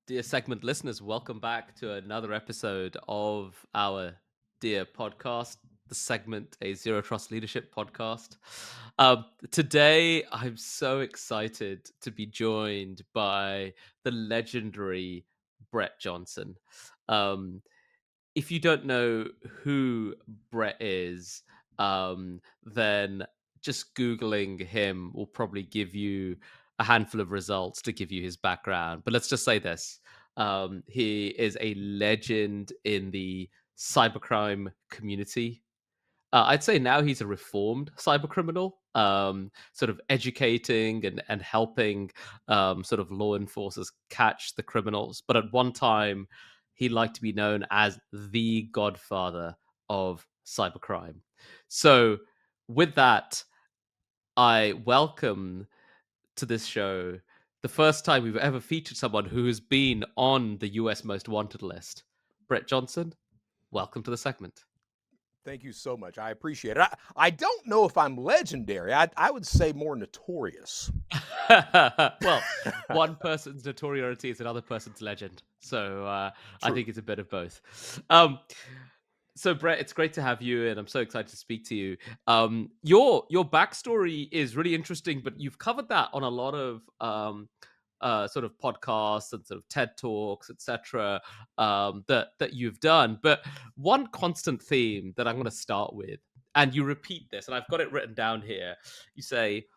Dear segment listeners, welcome back to another episode of our dear podcast, the segment, a Zero Trust Leadership podcast. Today, I'm so excited to be joined by the legendary Brett Johnson. Um, if you don't know who Brett is, then just Googling him will probably give you a handful of results to give you his background. But let's just say this. He is a legend in the cybercrime community. I'd say now he's a reformed cybercriminal, sort of educating and helping sort of law enforcers catch the criminals. But at one time, he liked to be known as the godfather of cybercrime. So, with that, I welcome to this show the first time we've ever featured someone who has been on the US Most Wanted list. Brett Johnson, welcome to the segment. Thank you so much. I appreciate it. I don't know if I'm legendary. I would say more notorious. Well, one person's notoriety is another person's legend. So I True. think it's a bit of both. So Brett, it's great to have you, and I'm so excited to speak to you. Your backstory is really interesting, but you've covered that on a lot of sort of podcasts and sort of TED talks, etc. That you've done. But one constant theme that I'm going to start with, and you repeat this, and I've got it written down here. You say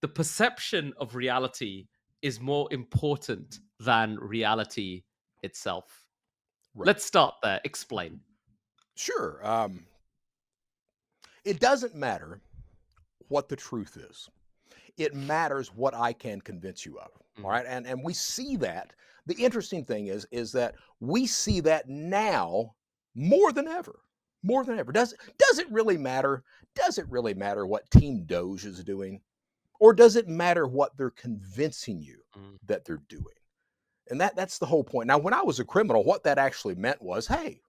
the perception of reality is more important than reality itself. Right. Let's start there. Explain. Sure. It doesn't matter what the truth is. It matters what I can convince you of. All Mhm. right. And we see that. The interesting thing is that we see that now more than ever. More than ever. Does it really matter? Does it really matter what Team Doge is doing? Or does it matter what they're convincing you Mm, that they're doing? And that's the whole point. Now, when I was a criminal, what that actually meant was, hey,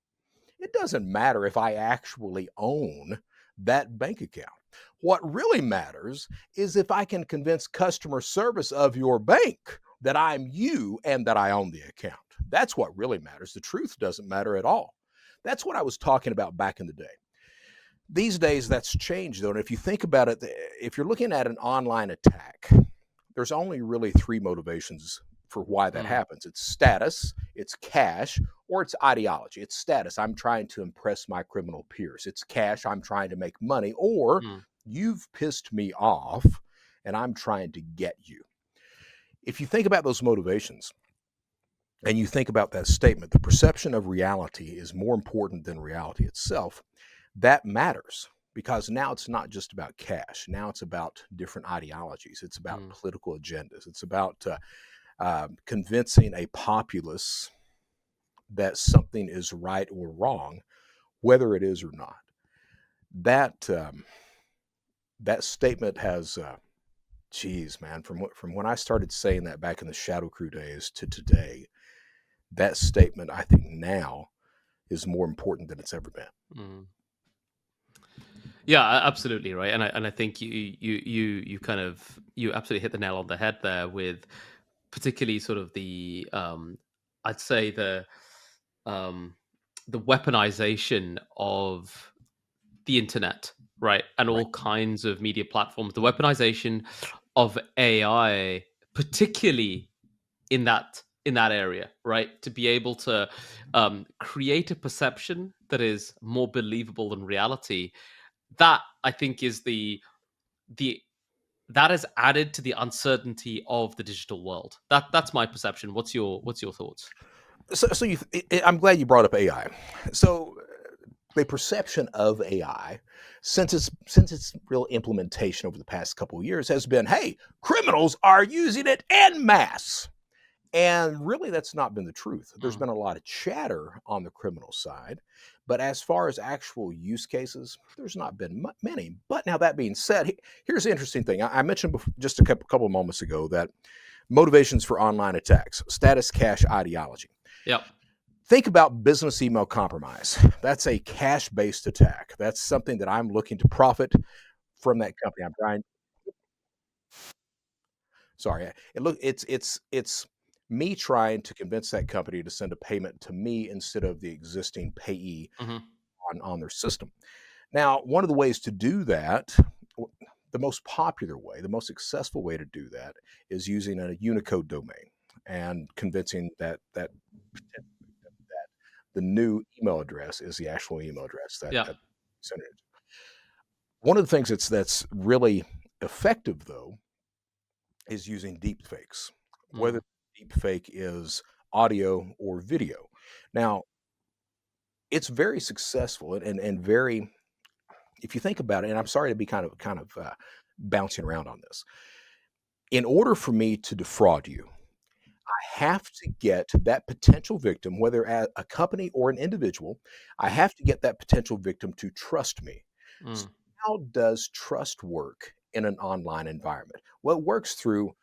it doesn't matter if I actually own that bank account. What really matters is if I can convince customer service of your bank that I'm you and that I own the account. That's what really matters. The truth doesn't matter at all. That's what I was talking about back in the day. These days, that's changed, though. And if you think about it, if you're looking at an online attack, there's only really three motivations for why that mm, happens. It's status, it's cash, or it's ideology. It's status. I'm trying to impress my criminal peers. It's cash. I'm trying to make money, or mm, you've pissed me off and I'm trying to get you. If you think about those motivations and you think about that statement, the perception of reality is more important than reality itself. That matters because now it's not just about cash. Now it's about different ideologies. It's about mm. political agendas. It's about convincing a populace that something is right or wrong, whether it is or not. That that statement has, geez, man, from when I started saying that back in the Shadow Crew days to today, that statement I think now is more important than it's ever been. Mm. Yeah, absolutely right, and I think you kind of you absolutely hit the nail on the head there with particularly sort of the I'd say um the weaponization of the internet, right, and Right. all kinds of media platforms, the weaponization of AI, particularly in that area, right? To be able to create a perception that is more believable than reality. That I think is the that has added to the uncertainty of the digital world. That's my perception. What's your thoughts? So I'm glad you brought up AI. So the perception of AI, since its real implementation over the past couple of years, has been, hey, criminals are using it en masse. And really, that's not been the truth. There's Mm, been a lot of chatter on the criminal side, but as far as actual use cases, there's not been many. But now that being said, here's the interesting thing. I mentioned just a couple of moments ago that motivations for online attacks, status, cash, ideology. yep. Think about business email compromise. That's a cash based attack. That's something that I'm looking to profit from that company. I'm trying. Sorry, it's me trying to convince that company to send a payment to me instead of the existing payee Mhm. on their system. Now, one of the ways to do that, the most popular way, the most successful way to do that is using a Unicode domain and convincing that the new email address is the actual email address Yeah. that sent it. One of the things that's really effective though is using deep fakes, whether Mm. deep fake is audio or video. Now, it's very successful and very, if you think about it, and I'm sorry to be kind of bouncing around on this. In order for me to defraud you, I have to get that potential victim, whether at a company or an individual, I have to get that potential victim to trust me. So Mm. how does trust work in an online environment? Well, it works through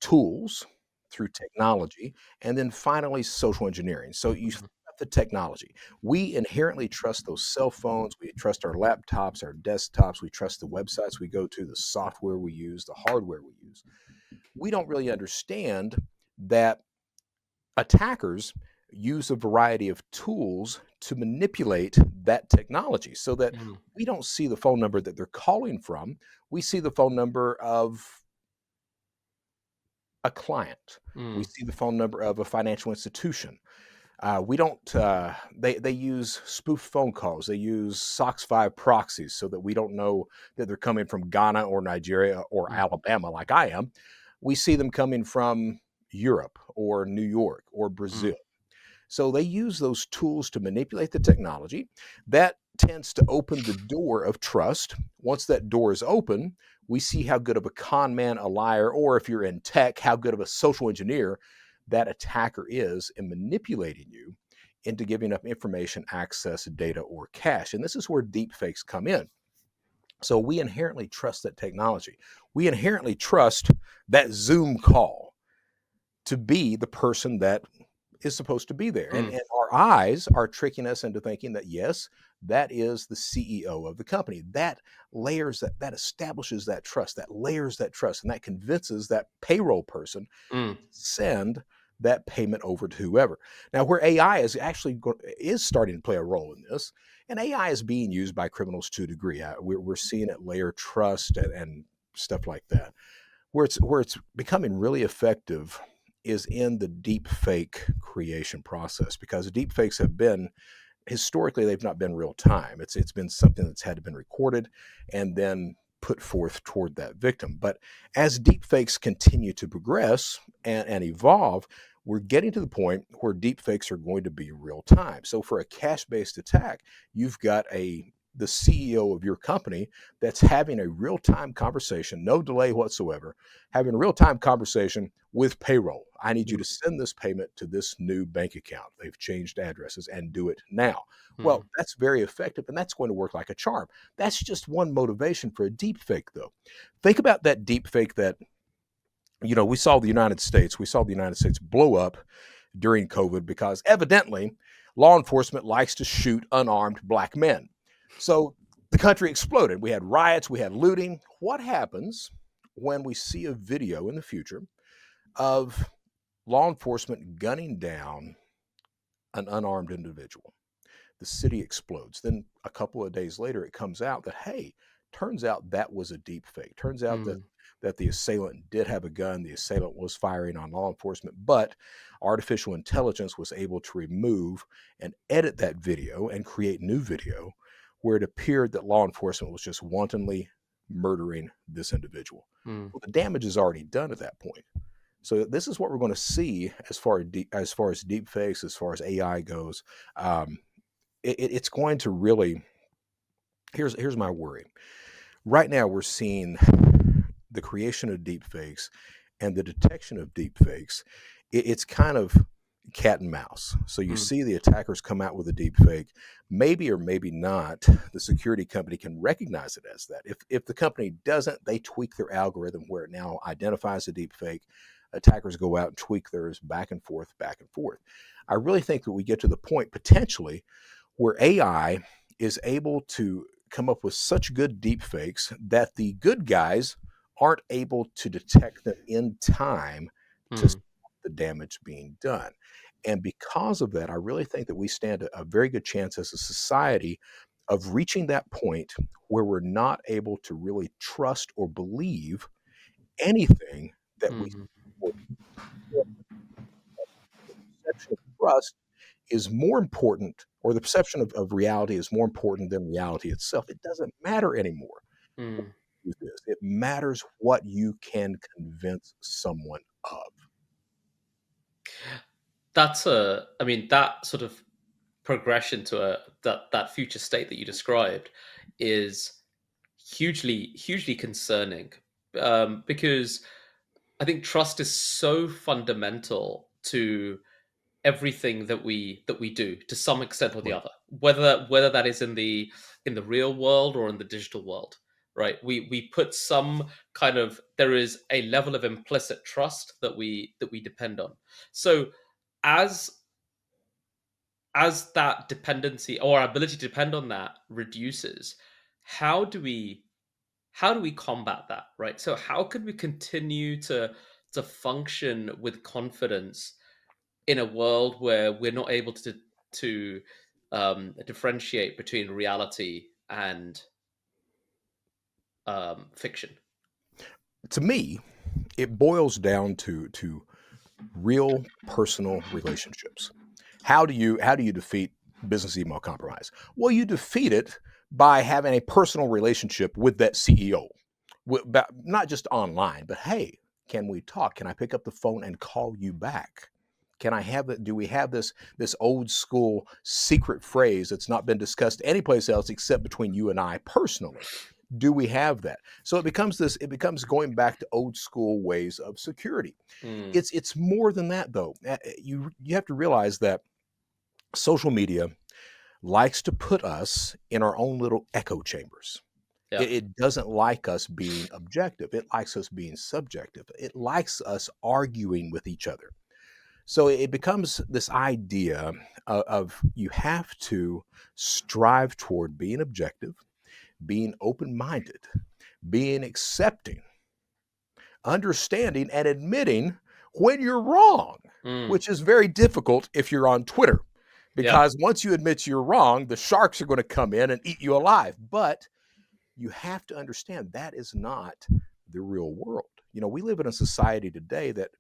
tools, through technology, and then finally social engineering. So you think Mhm. about the technology. We inherently trust those cell phones, we trust our laptops, our desktops, we trust the websites we go to, the software we use, the hardware we use. We don't really understand that attackers use a variety of tools to manipulate that technology so that Mm. we don't see the phone number that they're calling from. We see the phone number of a client. We Mm. see the phone number of a financial institution. We don't. They use spoof phone calls. They use SOX 5 proxies so that we don't know that they're coming from Ghana or Nigeria or Mm. Alabama, like I am. We see them coming from Europe or New York or Mm. Brazil. So they use those tools to manipulate the technology. That tends to open the door of trust. Once that door is open, we see how good of a con man, a liar, or if you're in tech, how good of a social engineer that attacker is in manipulating you into giving up information, access, data, or cash. And this is where deep fakes come in. So we inherently trust that technology. We inherently trust that Zoom call to be the person that is supposed to be there. Mm. And our eyes are tricking us into thinking that, yes, that is the CEO of the company. That layers that establishes that trust, that layers that trust, and that convinces that payroll person Mm. to send that payment over to whoever. Now, where AI is starting to play a role in this, and AI is being used by criminals to a degree. We're seeing it layer trust and stuff like that. Where it's becoming really effective is in the deep fake creation process, because deep fakes have been, historically, they've not been real time. It's been something that's had to been recorded and then put forth toward that victim. But as deep fakes continue to progress and evolve, we're getting to the point where deep fakes are going to be real time. So for a cash based attack, you've got the CEO of your company that's having a real time conversation, no delay whatsoever, having a real time conversation with payroll. I need you Mm. to send this payment to this new bank account. They've changed addresses and do it now. Mm. Well, that's very effective and that's going to work like a charm. That's just one motivation for a deep fake, though. Think about that deep fake that, we saw the United States blow up during COVID because evidently law enforcement likes to shoot unarmed black men. So the country exploded. We had riots, we had looting. What happens when we see a video in the future of law enforcement gunning down an unarmed individual? The city explodes. Then a couple of days later, it comes out that, hey, turns out that was a deep fake. Turns out that Mm. the assailant did have a gun. The assailant was firing on law enforcement, but artificial intelligence was able to remove and edit that video and create new video where it appeared that law enforcement was just wantonly murdering this individual. Mm. Well, the damage is already done at that point. So this is what we're going to see as far as deep fakes, as far as AI goes. Um, it's going to really, here's my worry. Right now we're seeing the creation of deep fakes and the detection of deep fakes. It's kind of cat and mouse. So you Mm. see the attackers come out with a deep fake. Maybe or maybe not, the security company can recognize it as that. If the company doesn't, they tweak their algorithm where it now identifies a deep fake. Attackers go out and tweak theirs back and forth, back and forth. I really think that we get to the point potentially where AI is able to come up with such good deep fakes that the good guys aren't able to detect them in time to Mm. stop the the damage being done. And because of that, I really think that we stand a very good chance as a society of reaching that point where we're not able to really trust or believe anything that we Mm, see. The perception of trust is more important, or the perception of reality is more important than reality itself. It doesn't matter anymore. mm. With this, it matters what you can convince someone of. I mean, that sort of progression to that future state that you described is hugely concerning, because I think trust is so fundamental to everything that we do to some extent or the Right. other, whether that is in the real world or in the digital world, right? We put some kind of, there is a level of implicit trust that we depend on. So as that dependency or our ability to depend on that reduces, how do we combat that, right? So how could we continue to function with confidence in a world where we're not able to differentiate between reality and fiction? To me, it boils down to real personal relationships. How do you defeat business email compromise? Well, you defeat it by having a personal relationship with that CEO. Not just online, but hey, can we talk? Can I pick up the phone and call you back? Can I have that? Do we have this old school secret phrase that's not been discussed anyplace else except between you and I personally? Do we have that? So it becomes going back to old school ways of security. Mm, It's more than that though. You have to realize that social media likes to put us in our own little echo chambers. yeah, It doesn't like us being objective. It likes us being subjective. It likes us arguing with each other. So it becomes this idea of you have to strive toward being objective, being open minded, being accepting, understanding, and admitting when you're wrong, mm, which is very difficult if you're on Twitter. yeah, Because once you admit you're wrong, the sharks are going to come in and eat you alive. But you have to understand that is not the real world. We live in a society today that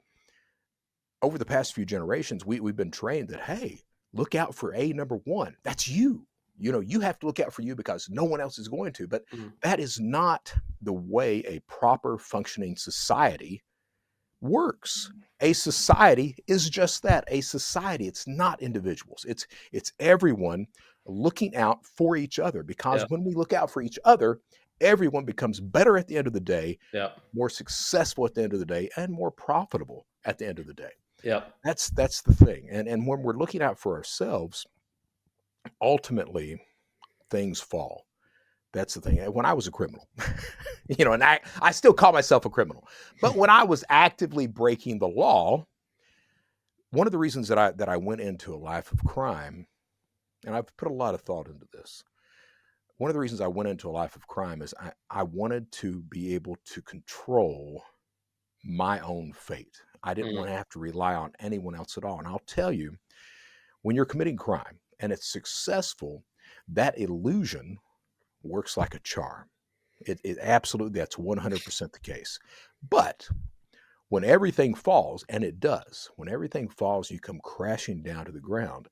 over the past few generations, we've been trained that, hey, look out for a number one. That's you. You have to look out for you because no one else is going to. But mm, that is not the way a proper functioning society works. A society is just that, a society. It's not individuals. It's everyone looking out for each other, because yeah, when we look out for each other, everyone becomes better at the end of the day, yeah, more successful at the end of the day, and more profitable at the end of the day. yeah, That's the thing. And when we're looking out for ourselves, ultimately things fall. That's the thing. When I was a criminal, and I still call myself a criminal, but when I was actively breaking the law, one of the reasons that I went into a life of crime, and I've put a lot of thought into this. One of the reasons I went into a life of crime is I wanted to be able to control my own fate. I didn't mm, want to have to rely on anyone else at all. And I'll tell you, when you're committing crime and it's successful, that illusion works like a charm. It absolutely, that's 100% the case. But when everything falls, and it does, when everything falls, you come crashing down to the ground.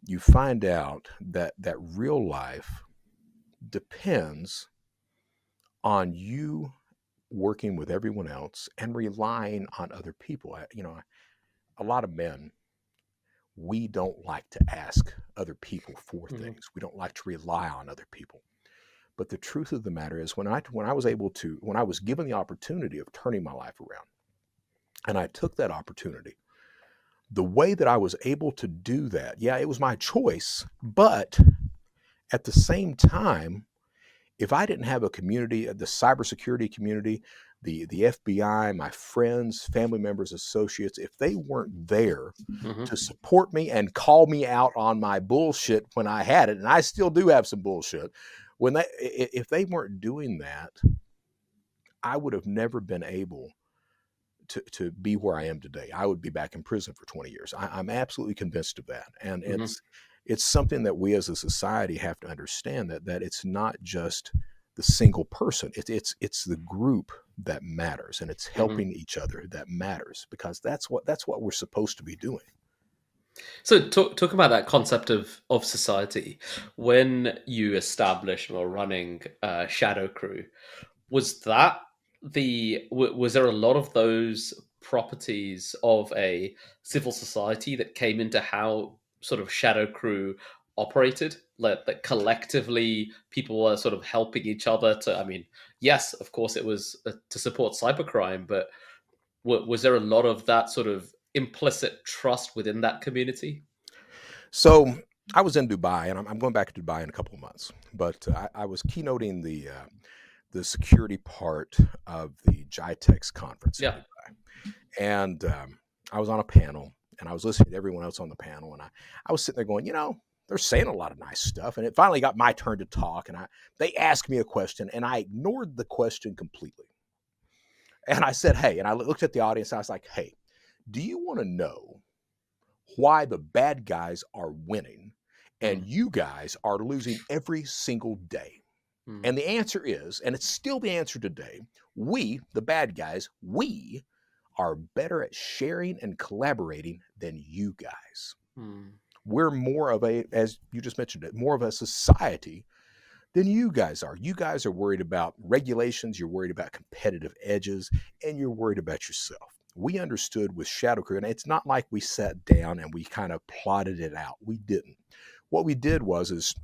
You find out that real life depends on you working with everyone else and relying on other people. A lot of men, we don't like to ask other people for mm, things. We don't like to rely on other people. But the truth of the matter is, when I was given the opportunity of turning my life around, and I took that opportunity, the way that I was able to do that, yeah, it was my choice, but at the same time, if I didn't have a community, the cybersecurity community, the FBI, my friends, family members, associates, if they weren't there mhm, to support me and call me out on my bullshit when I had it, and I still do have some bullshit, if they weren't doing that, I would have never been able to be where I am today, I would be back in prison for 20 years. I'm absolutely convinced of that, and Hmm. it's something that we as a society have to understand, that it's not just the single person. It's the group that matters, and it's Hmm. helping each other that matters, because that's what we're supposed to be doing. So talk about that concept of society. When you established or running Shadow Crew, was that was there a lot of those properties of a civil society that came into how sort of Shadow Crew operated? Like that collectively people were sort of helping each other to. I mean, yes, of course, it was to support cybercrime, but was there a lot of that sort of implicit trust within that community? So I was in Dubai, and I'm going back to Dubai in a couple of months. But I was keynoting the security part of the GITEX conference in Yeah. Dubai, and I was on a panel, and I was listening to everyone else on the panel, and I was sitting there going, they're saying a lot of nice stuff, and it finally got my turn to talk, and they asked me a question, and I ignored the question completely, and I said, hey, and I looked at the audience, and I was like, hey, do you want to know why the bad guys are winning and Mm, you guys are losing every single day? mm, And the answer is, and it's still the answer today, we, the bad guys, we are better at sharing and collaborating than you guys. mm, We're more of a, as you just mentioned it, more of a society than you guys are. You guys are worried about regulations, you're worried about competitive edges, and you're worried about yourself. We understood with Shadow Crew, and it's not like we sat down and we kind of plotted it out. We didn't. What we did was is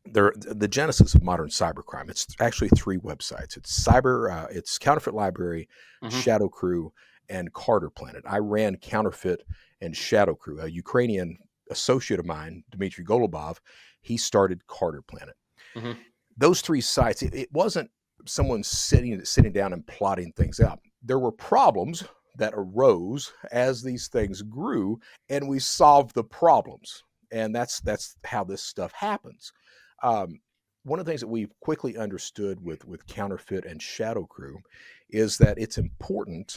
the genesis of modern cybercrime. It's actually three websites. It's Counterfeit Library, mhm, Shadow Crew, and Carter Planet. I ran Counterfeit and Shadow Crew. A Ukrainian associate of mine, Dmitry Golubov, he started Carter Planet. mhm, Those three sites, it wasn't someone sitting down and plotting things out. There were problems that arose as these things grew, and we solved the problems. And that's how this stuff happens. Um, One of the things that we quickly understood with Counterfeit and Shadow Crew is that it's important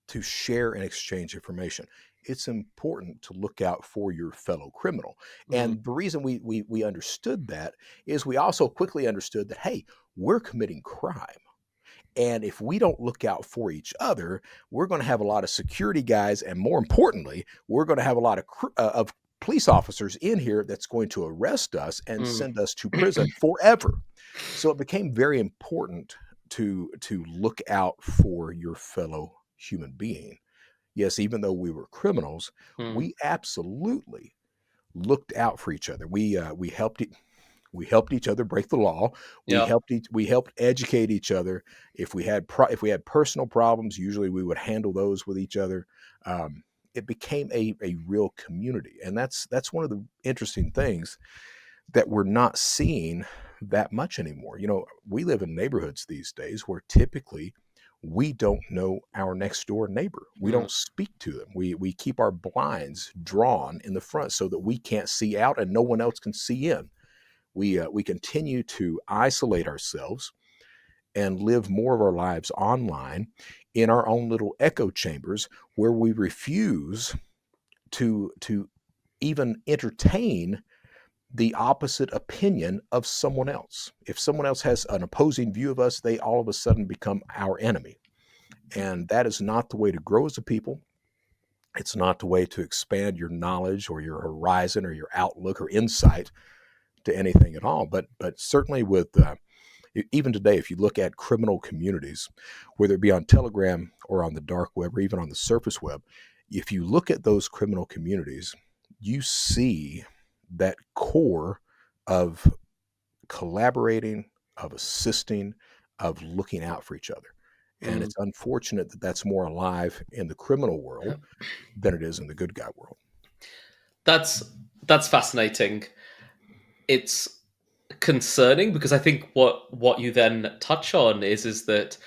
to share and exchange information. It's important to look out for your fellow criminal. mhm, And the reason we understood that is we also quickly understood that, hey, we're committing crime. And if we don't look out for each other, we're going to have a lot of security guys. And more importantly, we're going to have a lot of police officers in here that's going to arrest us and mm, send us to prison forever. So it became very important to look out for your fellow human being. Yes, even though we were criminals, mm. we absolutely looked out for each other. We helped each other break the law. Yeah. We helped educate each other. If we had personal problems, usually we would handle those with each other. It became a real community, and that's one of the interesting things that we're not seeing that much anymore. We live in neighborhoods these days where typically we don't know our next door neighbor. We Mm, don't speak to them. We keep our blinds drawn in the front so that we can't see out and no one else can see in. We continue to isolate ourselves and live more of our lives online in our own little echo chambers, where we refuse to even entertain the opposite opinion of someone else. If someone else has an opposing view of us, they all of a sudden become our enemy. And that is not the way to grow as a people. It's not the way to expand your knowledge or your horizon or your outlook or insight to anything at all. But certainly with even today, if you look at criminal communities, whether it be on Telegram or on the dark web or even on the surface web, if you look at those criminal communities, you see that core of collaborating, of assisting, of looking out for each other. And mm. it's unfortunate that that's more alive in the criminal world than it is in the good guy world. That's that's fascinating. It's concerning because I think what you then touch on is that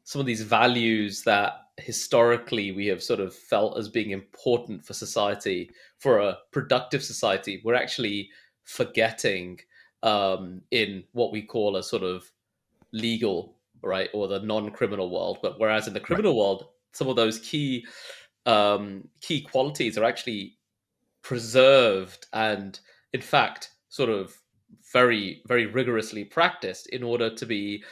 some of these values that historically we have sort of felt as being important for society, for a productive society, we're actually forgetting in what we call a sort of legal right, or the non-criminal world. But whereas in the Right. criminal world, some of those key qualities are actually preserved and, in fact, sort of very rigorously practiced in order to be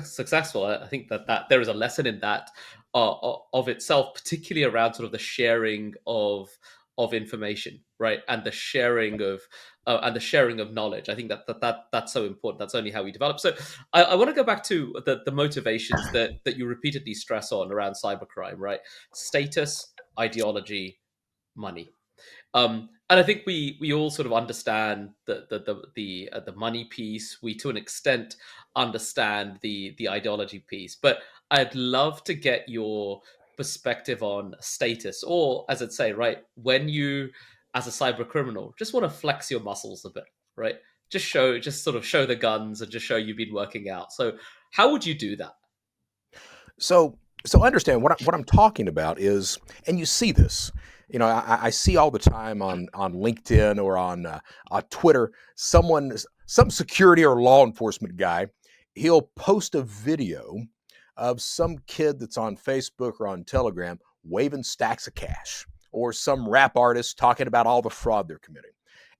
successful. I think that there is a lesson in that of itself, particularly around sort of the sharing of information, right, and the sharing of knowledge. I think that's so important. That's only how we develop. So I want to go back to the motivations that you repeatedly stress on around cybercrime, right? Status, ideology, money. And I think we all sort of understand the money piece. We, to an extent, understand the ideology piece. But I'd love to get your perspective on status, or as I'd say, right, when you, as a cyber criminal, just want to flex your muscles a bit, right? Just sort of show the guns and just show you've been working out. So how would you do that? So, so understand what I'm talking about is, and you see this. I see all the time on LinkedIn or on Twitter. Some security or law enforcement guy, he'll post a video of some kid that's on Facebook or on Telegram waving stacks of cash, or some rap artist talking about all the fraud they're committing,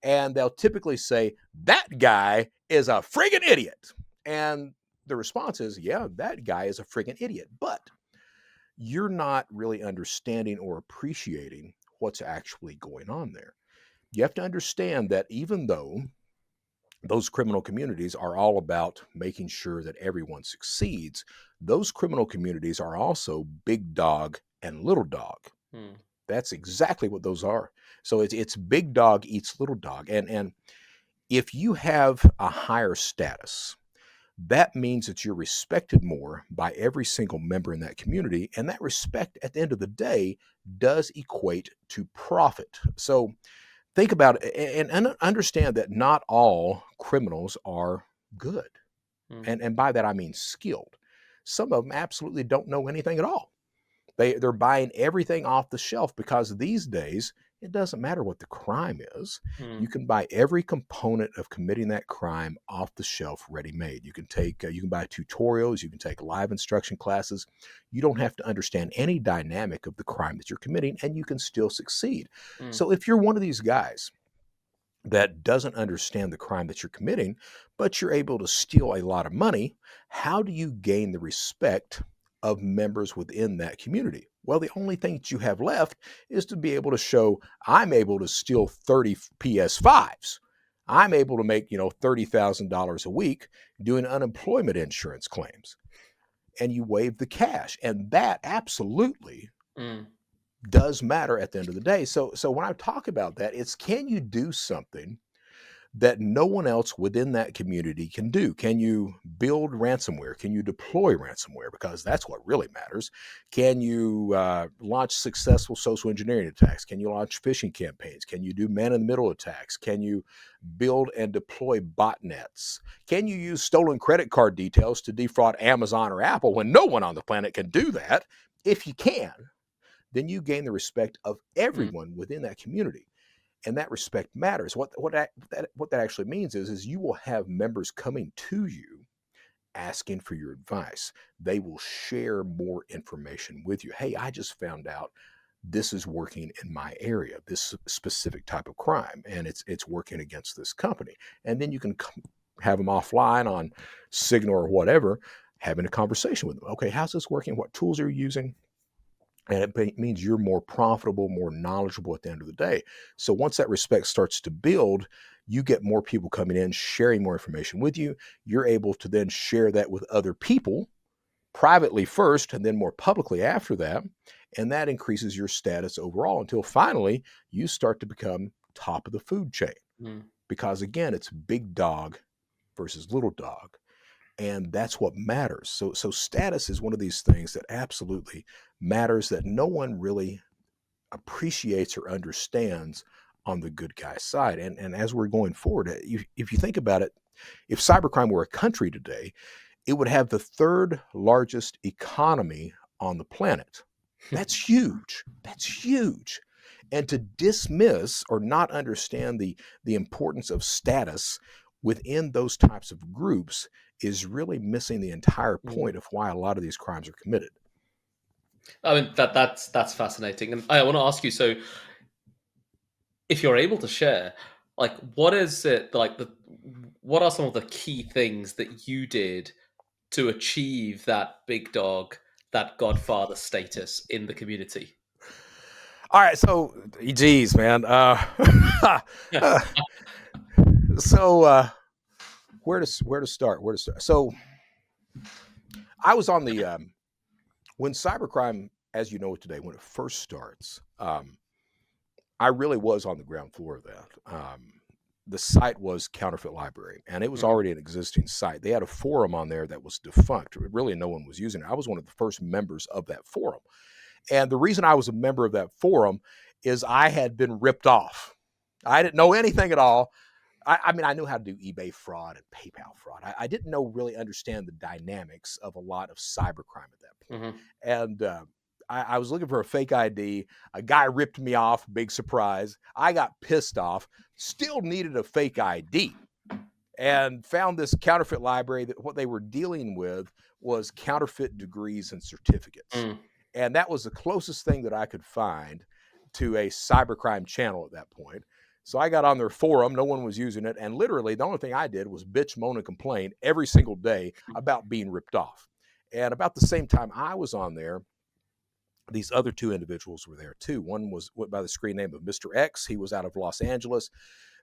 and they'll typically say that guy is a friggin' idiot, and the response is, yeah, that guy is a friggin' idiot. But you're not really understanding or appreciating what's actually going on there. You have to understand that even though those criminal communities are all about making sure that everyone succeeds, those criminal communities are also big dog and little dog. Hmm. That's exactly what those are. So it's big dog eats little dog. And if you have a higher status, that means that you're respected more by every single member in that community. And that respect at the end of the day does equate to profit. So think about it and understand that not all criminals are good. Hmm. And by that, I mean skilled. Some of them absolutely don't know anything at all. They're buying everything off the shelf because these days it doesn't matter what the crime is. Hmm. You can buy every component of committing that crime off the shelf, ready made. You can buy tutorials, you can take live instruction classes. You don't have to understand any dynamic of the crime that you're committing, and you can still succeed. Hmm. So if you're one of these guys that doesn't understand the crime that you're committing, but you're able to steal a lot of money, how do you gain the respect of members within that community? Well, the only thing that you have left is to be able to show, I'm able to steal 30 PS5s. I'm able to make, $30,000 a week doing unemployment insurance claims. And you waive the cash. And that absolutely Hmm. does matter at the end of the day. So when I talk about that, it's, can you do something that no one else within that community can do? Can you build ransomware? Can you deploy ransomware? Because that's what really matters. Can you launch successful social engineering attacks? Can you launch phishing campaigns? Can you do man-in-the-middle attacks? Can you build and deploy botnets? Can you use stolen credit card details to defraud Amazon or Apple when no one on the planet can do that? If you can, then you gain the respect of Hmm. everyone within that community, and that respect matters. What that actually means is you will have members coming to you asking for your advice. They will share more information with you. Hey, I just found out this is working in my area, this specific type of crime, and it's working against this company. And then you can have them offline on Signal or whatever, having a conversation with them. Okay, how's this working? What tools are you using? And it means you're more profitable, more knowledgeable at the end of the day. So once that respect starts to build, you get more people coming in, sharing more information with you. You're able to then share that with other people privately first and then more publicly after that. And that increases your status overall until finally you start to become top of the food chain. Hmm. Because again, it's big dog versus little dog, and that's what matters. So status is one of these things that absolutely matters, that no one really appreciates or understands on the good guy side. And as we're going forward, if you think about it, if cybercrime were a country today, it would have the third largest economy on the planet. That's huge. That's huge. And to dismiss or not understand the importance of status within those types of groups is really missing the entire Mm. point of why a lot of these crimes are committed. I mean that's fascinating, and I want to ask you. So, if you're able to share, like, what is it like? What are some of the key things that you did to achieve that big dog, that Godfather status in the community? All right, so geez, man. Uh, so where to start? Where to start? So I was on the when cybercrime, as you know it today, when it first starts. I really was on the ground floor of that. The site was Counterfeit Library, and it was Mhm. already an existing site. They had a forum on there that was defunct. Really, no one was using it. I was one of the first members of that forum. And the reason I was a member of that forum is I had been ripped off. I didn't know anything at all. I mean, I knew how to do eBay fraud and PayPal fraud. I didn't know really understand the dynamics of a lot of cybercrime at that point. Mhm. And I was looking for a fake ID. A guy ripped me off. Big surprise. I got pissed off. Still needed a fake ID and found this counterfeit library that what they were dealing with was counterfeit degrees and certificates. Mm. And that was the closest thing that I could find to a cybercrime channel at that point. So I got on their forum, no one was using it, and literally the only thing I did was bitch, moan, and complain every single day about being ripped off. And about the same time I was on there, these other two individuals were there too. One went by the screen name of Mr. X. He was out of Los Angeles.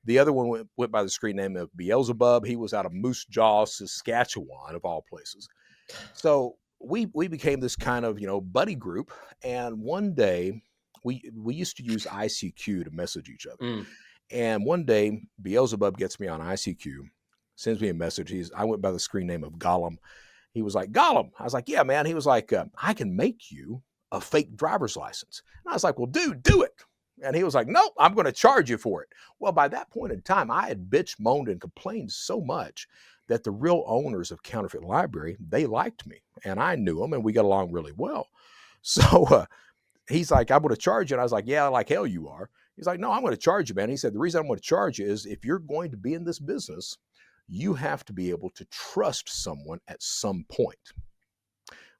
The other one went by the screen name of Beelzebub. He was out of Moose Jaw, Saskatchewan, of all places. So we became this kind of buddy group. And one day we used to use ICQ to message each other. Mm. And one day Beelzebub gets me on ICQ, sends me a message. I went by the screen name of Gollum. He was like, Gollum. I was like, yeah, man. He was like, I can make you a fake driver's license. And I was like, well, dude, do it. And he was like, nope, I'm going to charge you for it. Well, by that point in time, I had bitch, moaned, and complained so much that the real owners of Counterfeit Library, they liked me. And I knew them, and we got along really well. So he's like, I'm going to charge you. And I was like, yeah, like hell you are. He's like, no, I'm going to charge you, man. He said, the reason I'm going to charge you is if you're going to be in this business, you have to be able to trust someone at some point.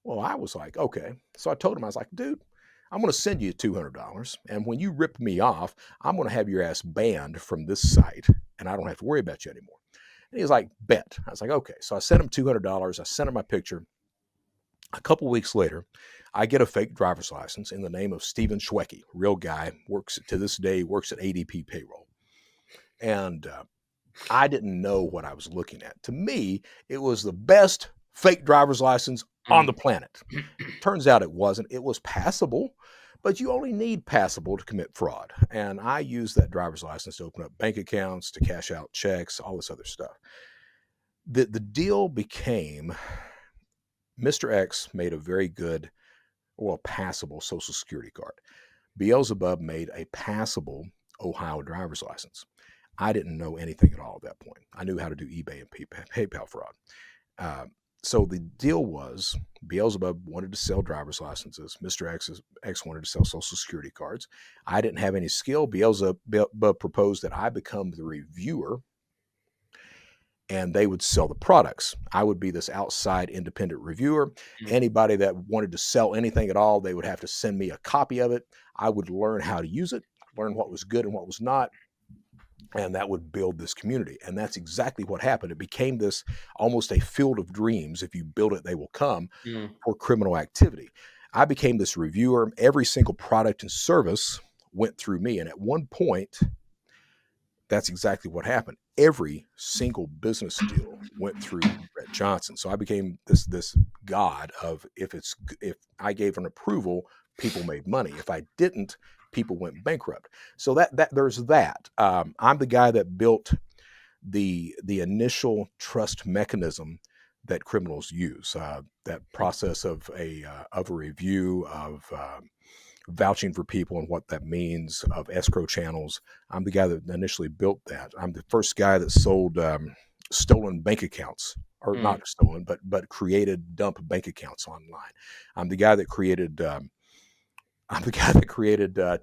Well, I was like, okay. So I told him, I was like, dude, I'm going to send you $200. And when you rip me off, I'm going to have your ass banned from this site and I don't have to worry about you anymore. And he was like, bet. I was like, okay. So I sent him $200. I sent him my picture. A couple weeks later, I get a fake driver's license in the name of Steven Schwecke, real guy, works to this day, works at ADP payroll. And I didn't know what I was looking at. To me, it was the best fake driver's license on the planet. Turns out it wasn't. It was passable, but you only need passable to commit fraud. And I used that driver's license to open up bank accounts, to cash out checks, all this other stuff. The deal became Mr. X made a very good, well, passable Social Security card. Beelzebub made a passable Ohio driver's license. I didn't know anything at all at that point. I knew how to do eBay and PayPal fraud. So the deal was Beelzebub wanted to sell driver's licenses. Mr. X wanted to sell Social Security cards. I didn't have any skill. Beelzebub proposed that I become the reviewer and they would sell the products. I would be this outside independent reviewer. Mm. Anybody that wanted to sell anything at all, they would have to send me a copy of it. I would learn how to use it, learn what was good and what was not. And that would build this community. And that's exactly what happened. It became this almost a field of dreams. If you build it, they will come Mm. for criminal activity. I became this reviewer. Every single product and service went through me. And at one point, that's exactly what happened. Every single business deal went through Brett Johnson. So I became this god of if I gave an approval, people made money. If I didn't, people went bankrupt. So that there's that. I'm the guy that built the initial trust mechanism that criminals use. That process of a review of vouching for people and what that means, of escrow channels. I'm the guy that initially built that. I'm the first guy that sold stolen bank accounts, or Mm. not stolen, but created dump bank accounts online. I'm the guy that created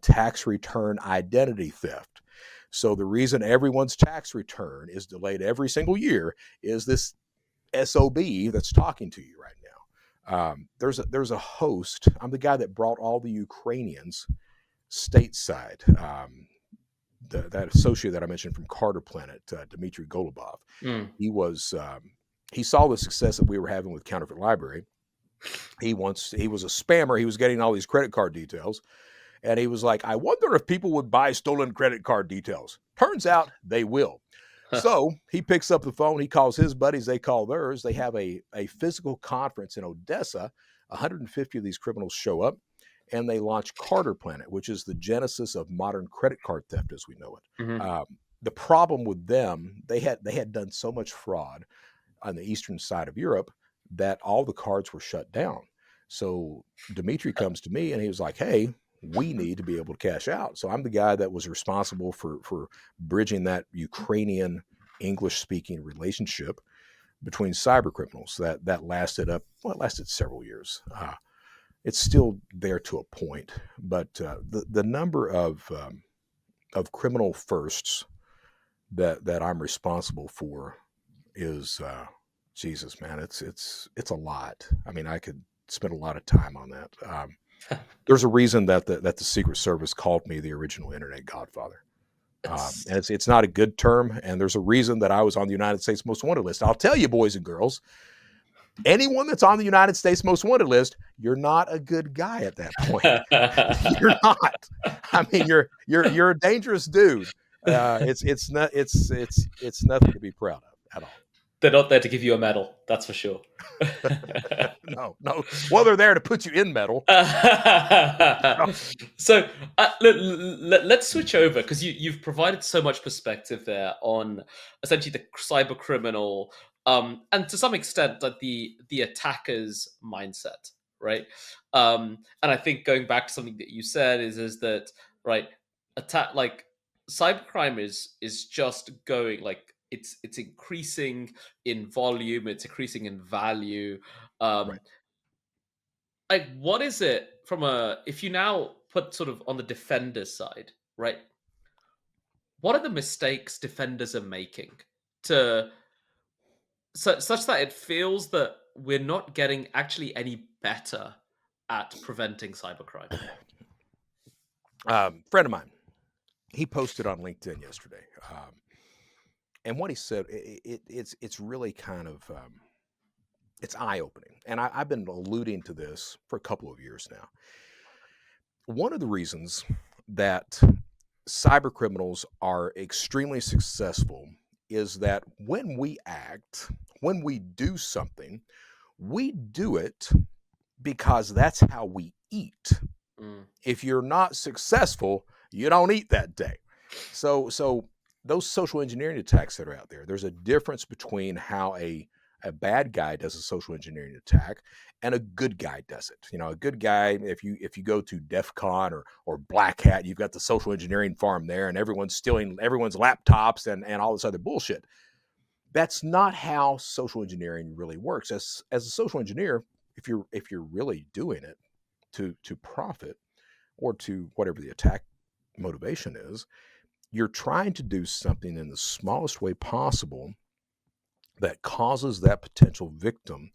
tax return identity theft. So the reason everyone's tax return is delayed every single year is this SOB that's talking to you right now. There's a host. I'm the guy that brought all the Ukrainians stateside. That associate that I mentioned from Carter Planet, Dmitry Golubov, Mm. he was he saw the success that we were having with Counterfeit Library. He was a spammer. He was getting all these credit card details, and he was like, "I wonder if people would buy stolen credit card details." Turns out they will. So he picks up the phone. He calls his buddies. They call theirs. They have a physical conference in Odessa. 150 of these criminals show up, and they launch Carter Planet, which is the genesis of modern credit card theft as we know it. Hmm. The problem with them, they had done so much fraud on the eastern side of Europe that all the cards were shut down. So Dimitri comes to me and he was like, "Hey, we need to be able to cash out." So I'm the guy that was responsible for bridging that Ukrainian English speaking relationship between cyber criminals that lasted it lasted several years. It's still there to a point, but the number of criminal firsts that I'm responsible for is Jesus, man. It's a lot. I mean, I could spend a lot of time on that. There's a reason that the Secret Service called me the original Internet Godfather. It's And it's not a good term, and there's a reason that I was on the United States Most Wanted list. I'll tell you, boys and girls, anyone that's on the United States Most Wanted list, you're not a good guy at that point. You're not. I mean, you're a dangerous dude. It's not it's nothing to be proud of at all. they're not there to give you a medal, that's for sure. No, no. Well, they're there to put you in metal. So let's switch over because you've provided so much perspective there on essentially the cyber criminal, and to some extent like the attacker's mindset, right? And I think going back to something that you said is that right, attack like cybercrime is just going like it's increasing in volume, it's increasing in value. Right. um like what is it from a if you now put sort of on the defender side, right? What are the mistakes defenders are making to such that it feels that we're not getting actually any better at preventing cybercrime? Friend of mine, he posted on LinkedIn yesterday, and what he said, it's really kind of it's eye opening, and I've been alluding to this for a couple of years now. One of the reasons that cyber criminals are extremely successful is that when we act, when we do something, we do it because that's how we eat. Mm, If you're not successful, you don't eat that day. So those social engineering attacks that are out there, there's a difference between how a bad guy does a social engineering attack and a good guy does it. You know, a good guy, if you go to DEF CON or Black Hat, you've got the social engineering farm there and everyone's stealing everyone's laptops and all this other bullshit. That's not how social engineering really works. As a social engineer, if you're really doing it to profit or to whatever the attack motivation is, you're trying to do something in the smallest way possible that causes that potential victim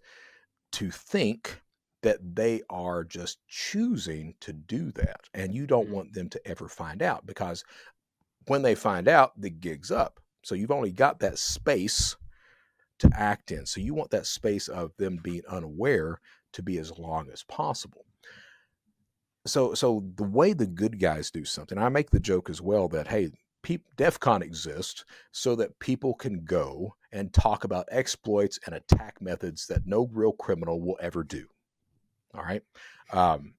to think that they are just choosing to do that. And you don't mm, want them to ever find out, because when they find out, the gig's up. So you've only got that space to act in. So you want that space of them being unaware to be as long as possible. So the way the good guys do something, I make the joke as well that, hey, DEF CON exists so that people can go and talk about exploits and attack methods that no real criminal will ever do. All right. Um,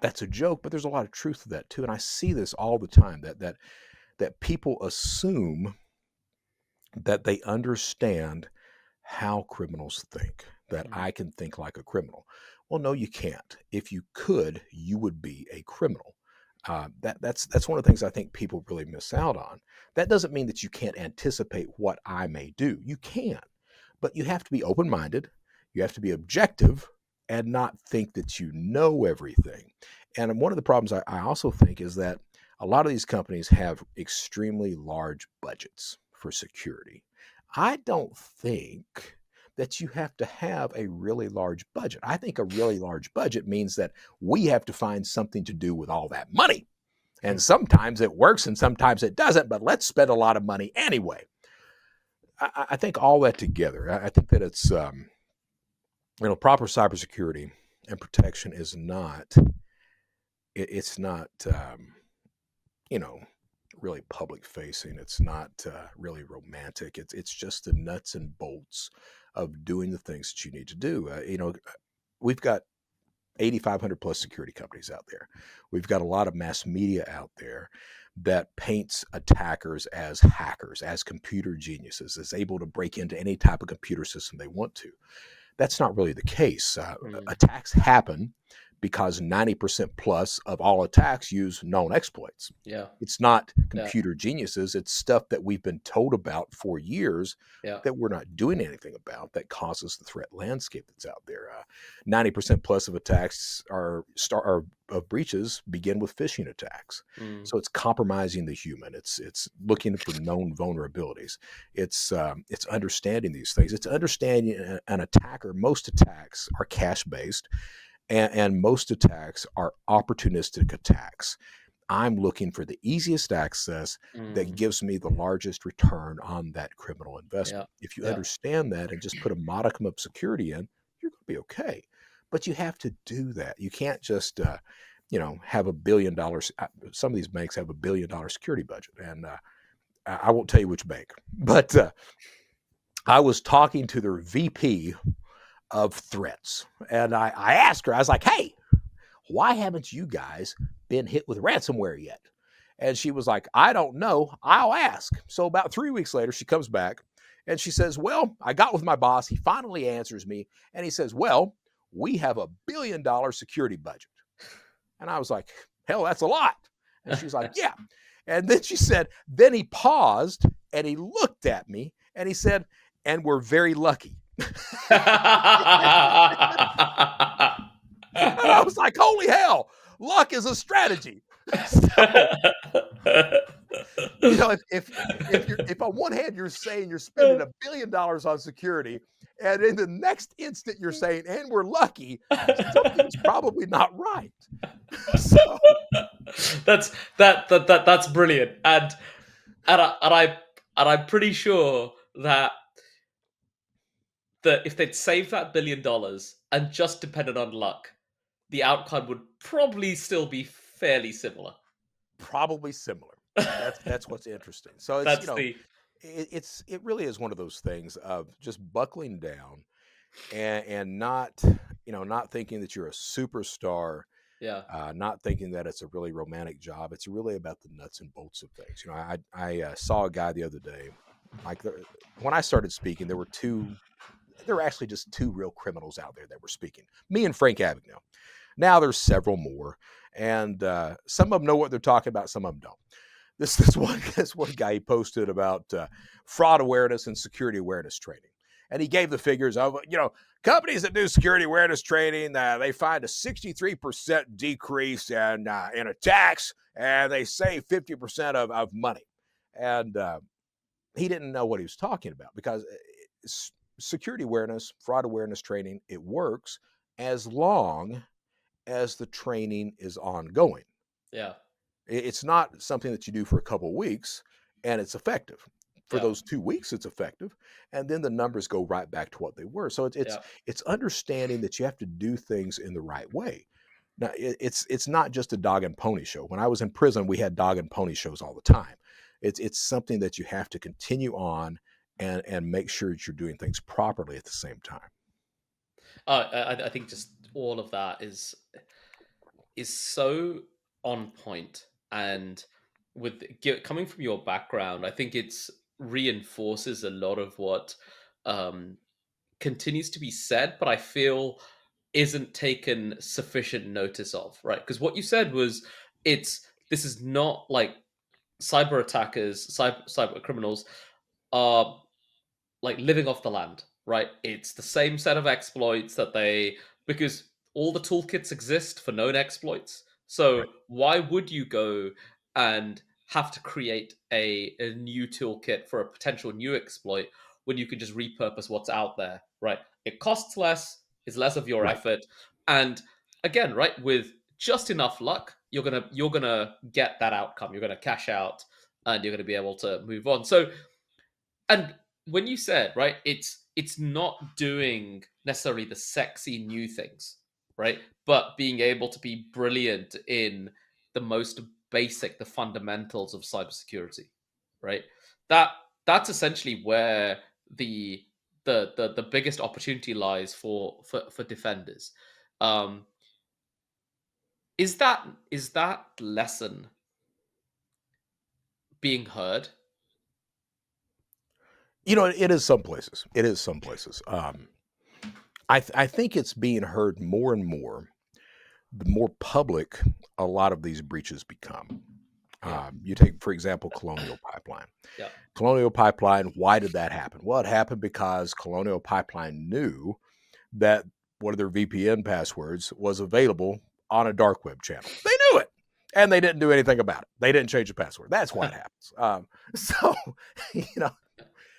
that's a joke, but there's a lot of truth to that too. And I see this all the time that people assume that they understand how criminals think, that mm, I can think like a criminal. Well, no, you can't. If you could, you would be a criminal. That's one of the things I think people really miss out on. That doesn't mean that you can't anticipate what I may do. You can, but you have to be open minded. You have to be objective and not think that you know everything. And one of the problems I also think is that a lot of these companies have extremely large budgets for security. I don't think that you have to have a really large budget. I think a really large budget means that we have to find something to do with all that money. And sometimes it works and sometimes it doesn't, but let's spend a lot of money anyway. I think all that together, I think that it's, proper cybersecurity and protection is not, it's not, you know, really public facing. It's not really romantic. It's just the nuts and bolts of doing the things that you need to do. We've got 8,500 plus security companies out there. We've got a lot of mass media out there that paints attackers as hackers, as computer geniuses, as able to break into any type of computer system they want to. That's not really the case. Mm. Attacks happen because 90% plus of all attacks use known exploits. Yeah. It's not Yeah. computer geniuses. It's stuff that we've been told about for years Yeah. that we're not doing anything about that causes the threat landscape that's out there. 90% plus of attacks of breaches begin with phishing attacks. Mm. So it's compromising the human. It's looking for known vulnerabilities. It's understanding these things. It's understanding an attacker. Most attacks are cache based. And most attacks are opportunistic attacks. I'm looking for the easiest access that Mm. gives me the largest return on that criminal Yeah. investment. If you Yeah. understand that and just put a modicum of security in, you're going to be okay. But you have to do that. You can't just, have $1 billion. Some of these banks have $1 billion security budget, and I won't tell you which bank, but I was talking to their VP of threats. And I asked her, I was like, hey, why haven't you guys been hit with ransomware yet? And she was like, I don't know. I'll ask. So about 3 weeks later, she comes back and she says, well, I got with my boss. He finally answers me and he says, well, we have $1 billion security budget. And I was like, hell, that's a lot. And she's like, yeah. And then she said, then he paused and he looked at me and he said, and we're very lucky. And I was like, holy hell, luck is a strategy. So, if on one hand you're saying you're spending $1 billion on security, and in the next instant you're saying, and we're lucky, something's probably not right. So That's brilliant, and I'm pretty sure that if they'd saved that $1 billion and just depended on luck, the outcome would probably still be fairly similar. probably similar. That's what's interesting. So it's That's the it really is one of those things of just buckling down and not not thinking that you're a superstar, yeah. not thinking that it's a really romantic job. It's really about the nuts and bolts of things. I saw a guy the other day. Like when I started speaking, there were actually just two real criminals out there that were speaking. Me and Frank Abagnale. Now there's several more, and some of them know what they're talking about. Some of them don't. This one guy, he posted about fraud awareness and security awareness training, and he gave the figures of companies that do security awareness training. They find a 63% decrease in attacks, and they save 50% of money. And he didn't know what he was talking about because security awareness, fraud awareness training, it works as long as the training is ongoing. Yeah. It's not something that you do for a couple of weeks and it's effective. For Yeah. those 2 weeks, it's effective, and then the numbers go right back to what they were. So Yeah. it's understanding that you have to do things in the right way. Now, it's not just a dog and pony show. When I was in prison, we had dog and pony shows all the time. It's something that you have to continue on and make sure that you're doing things properly at the same time. I think just all of that is so on point, and coming from your background, I think it's reinforces a lot of what um, continues to be said, but I feel isn't taken sufficient notice of, right? Because what you said was this is not like cyber attackers, cyber criminals are like living off the land, right? It's the same set of exploits because all the toolkits exist for known exploits. Right. So why would you go and have to create a new toolkit for a potential new exploit when you can just repurpose what's out there? right? It costs less, it's less of your Right. effort, and again, right, with just enough luck, you're gonna get that outcome. You're gonna cash out, and you're gonna be able to move on. So, and when you said, right, it's not doing necessarily the sexy new things, right, but being able to be brilliant in the most basic, the fundamentals of cybersecurity, right? That that's essentially where the biggest opportunity lies for defenders. Um, is that lesson being heard? It is some places. It is some places. I think it's being heard more and more the more public a lot of these breaches become. Yeah, You take, for example, Colonial Pipeline. yeah, Colonial Pipeline, why did that happen? Well, it happened because Colonial Pipeline knew that one of their VPN passwords was available on a dark web channel. They knew it. And they didn't do anything about it. They didn't change the password. That's why it happens. So, you know,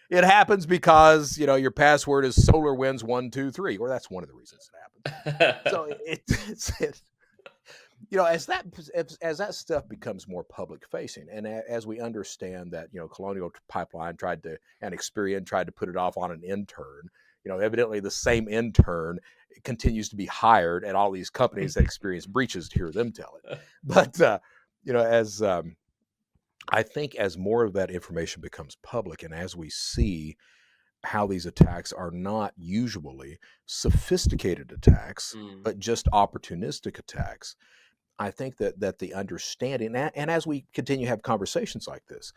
it happens because, your password is SolarWinds123, or that's one of the reasons it happens. So as that stuff becomes more public facing, and as we understand that Colonial Pipeline tried to, and Experian tried to put it off on an intern, evidently the same intern continues to be hired at all these companies that experience breaches to hear them tell it. But as I think as more of that information becomes public, and as we see how these attacks are not usually sophisticated attacks, Mm, but just opportunistic attacks, I think that the understanding, and as we continue to have conversations like this,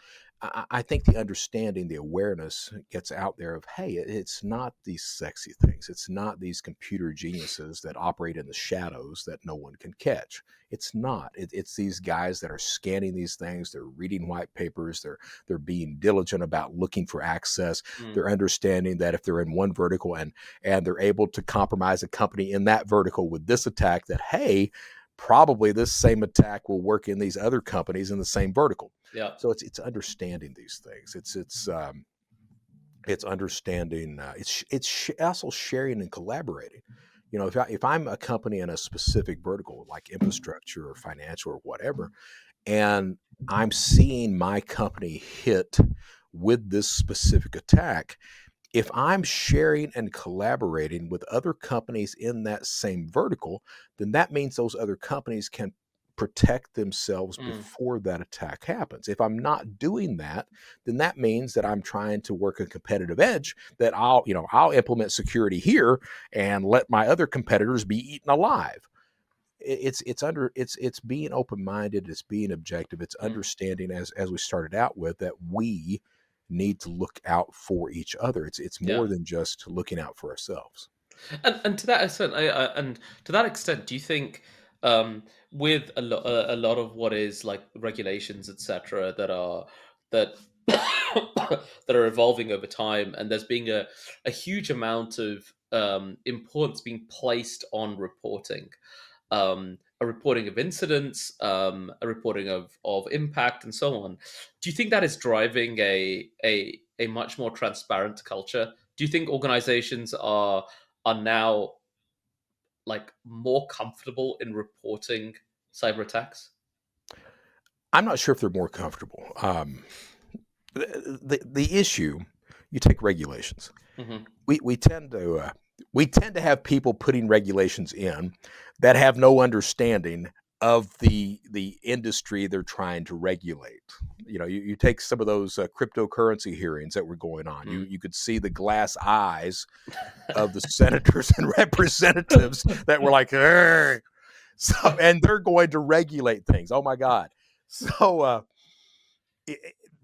I think the understanding, the awareness gets out there of, hey, it's not these sexy things. It's not these computer geniuses that operate in the shadows that no one can catch. It's not. It's these guys that are scanning these things. They're reading white papers. They're being diligent about looking for access. mm, They're understanding that if they're in one vertical and they're able to compromise a company in that vertical with this attack, that hey, probably this same attack will work in these other companies in the same vertical. yeah, So it's understanding these things. It's understanding. It's also sharing and collaborating. If I'm a company in a specific vertical like infrastructure or financial or whatever, and I'm seeing my company hit with this specific attack, if I'm sharing and collaborating with other companies in that same vertical, then that means those other companies can protect themselves mm, before that attack happens. If I'm not doing that, then that means that I'm trying to work a competitive edge, that I'll implement security here and let my other competitors be eaten alive. It's being open-minded, it's being objective, it's mm, understanding, as we started out with, that we need to look out for each other. It's yeah. more than just looking out for ourselves. And to that extent, do you think, with a lot of what is like regulations, etc., that that are evolving over time, and there's being a huge amount of importance being placed on reporting, a reporting of incidents, a reporting of impact, and so on. Do you think that is driving a much more transparent culture? Do you think organizations are now like more comfortable in reporting cyber attacks? I'm not sure if they're more comfortable. The issue, you take regulations. Hmm. We tend to have people putting regulations in that have no understanding of the industry they're trying to regulate. You take some of those cryptocurrency hearings that were going on. You could see the glass eyes of the senators and representatives that were like, "Arr!" So, and they're going to regulate things. Oh my God! So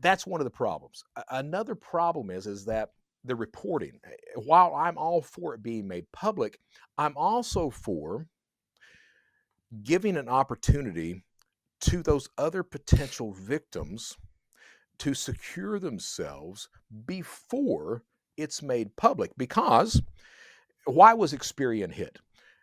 that's one of the problems. Another problem is that the reporting. While I'm all for it being made public, I'm also for giving an opportunity to those other potential victims to secure themselves before it's made public. Because why was Experian hit?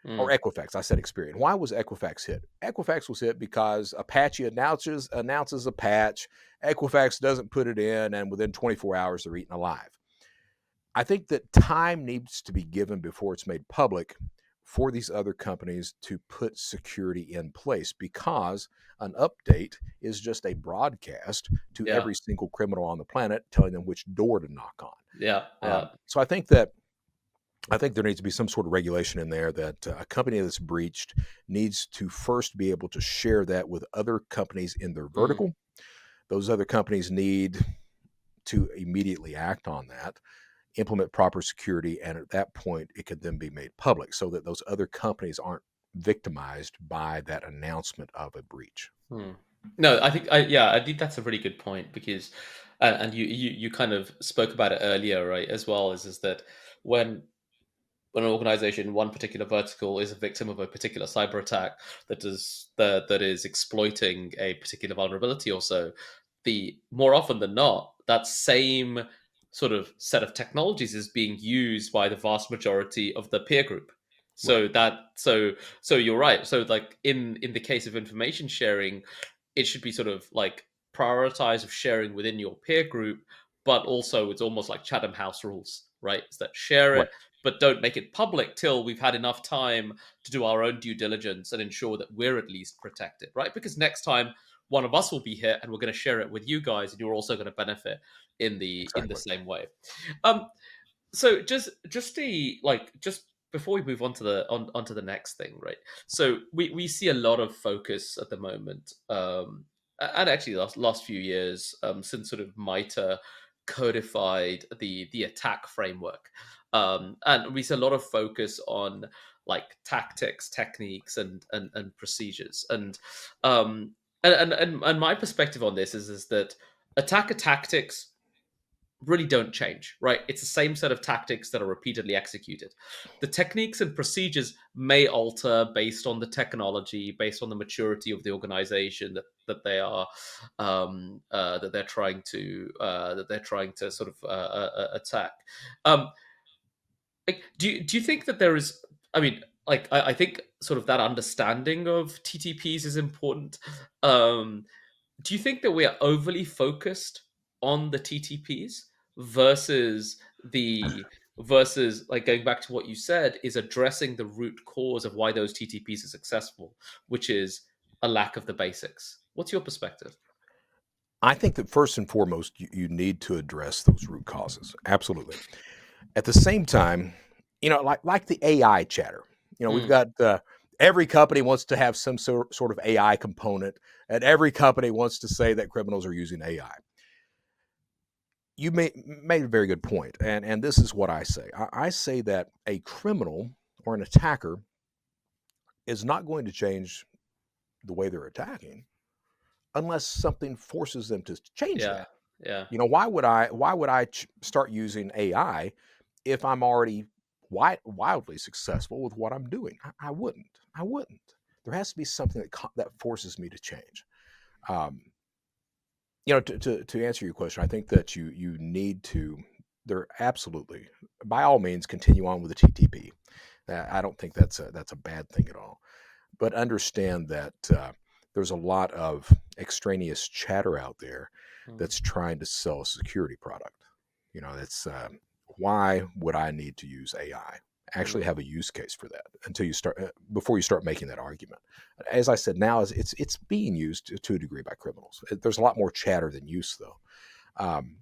Or Mm, Equifax, I said Experian. Why was Equifax hit? Equifax was hit because Apache announces a patch, Equifax doesn't put it in, and within 24 hours they're eaten alive. I think that time needs to be given before it's made public for these other companies to put security in place, because an update is just a broadcast to Yeah, every single criminal on the planet, telling them which door to knock on. yeah, yeah. So I think there needs to be some sort of regulation in there that a company that's breached needs to first be able to share that with other companies in their Mm. vertical. Those other companies need to immediately act on that, implement proper security, and at that point, it could then be made public so that those other companies aren't victimized by that announcement of a breach. Hmm. No, I think that's a really good point because, and you kind of spoke about it earlier, right? As well is that when when an organization, one particular vertical, is a victim of a particular cyber attack that is exploiting a particular vulnerability or so, the more often than not, that same sort of set of technologies is being used by the vast majority of the peer group. Right. So that so you're right. So like in the case of information sharing, it should be sort of like prioritize of sharing within your peer group, but also it's almost like Chatham House rules, right? Is that share Right. it, but don't make it public till we've had enough time to do our own due diligence and ensure that we're at least protected, right? Because next time one of us will be hit and we're going to share it with you guys and you're also going to benefit in the Exactly. same way. Um so just the like just before we move on to onto the next thing, right? So we see a lot of focus at the moment, and actually last few years, since sort of MITRE codified the attack framework, and we see a lot of focus on like tactics, techniques, and procedures, and my perspective on this is that attacker tactics really don't change, right? It's the same set of tactics that are repeatedly executed. The techniques and procedures may alter based on the technology, based on the maturity of the organization that they are that they're trying to sort of attack. Um, like, do you think that there is? I mean, like I think sort of that understanding of TTPs is important. Um, do you think that we are overly focused on the TTPs versus the versus like going back to what you said is addressing the root cause of why those TTPs are successful, which is a lack of the basics? What's your perspective? I think that first and foremost, you need to address those root causes. Absolutely. At the same time, like the AI chatter. We've Mm, got every company wants to have some sort of AI component, and every company wants to say that criminals are using AI. You made a very good point, and this is what I say. I say that a criminal or an attacker is not going to change the way they're attacking unless something forces them to change yeah, that. yeah, Why would I start using AI if I'm already wildly successful with what I'm doing? I wouldn't. I wouldn't. There has to be something that forces me to change. Um, to answer your question, I think that you need to. There absolutely, by all means, continue on with the TTP. I don't think that's a bad thing at all. But understand that there's a lot of extraneous chatter out there mm, that's trying to sell a security product. That's why would I need to use AI? Actually, mm, have a use case for that until you start before you start making that argument. As I said, now it's being used to a degree by criminals. There's a lot more chatter than use, though. Um,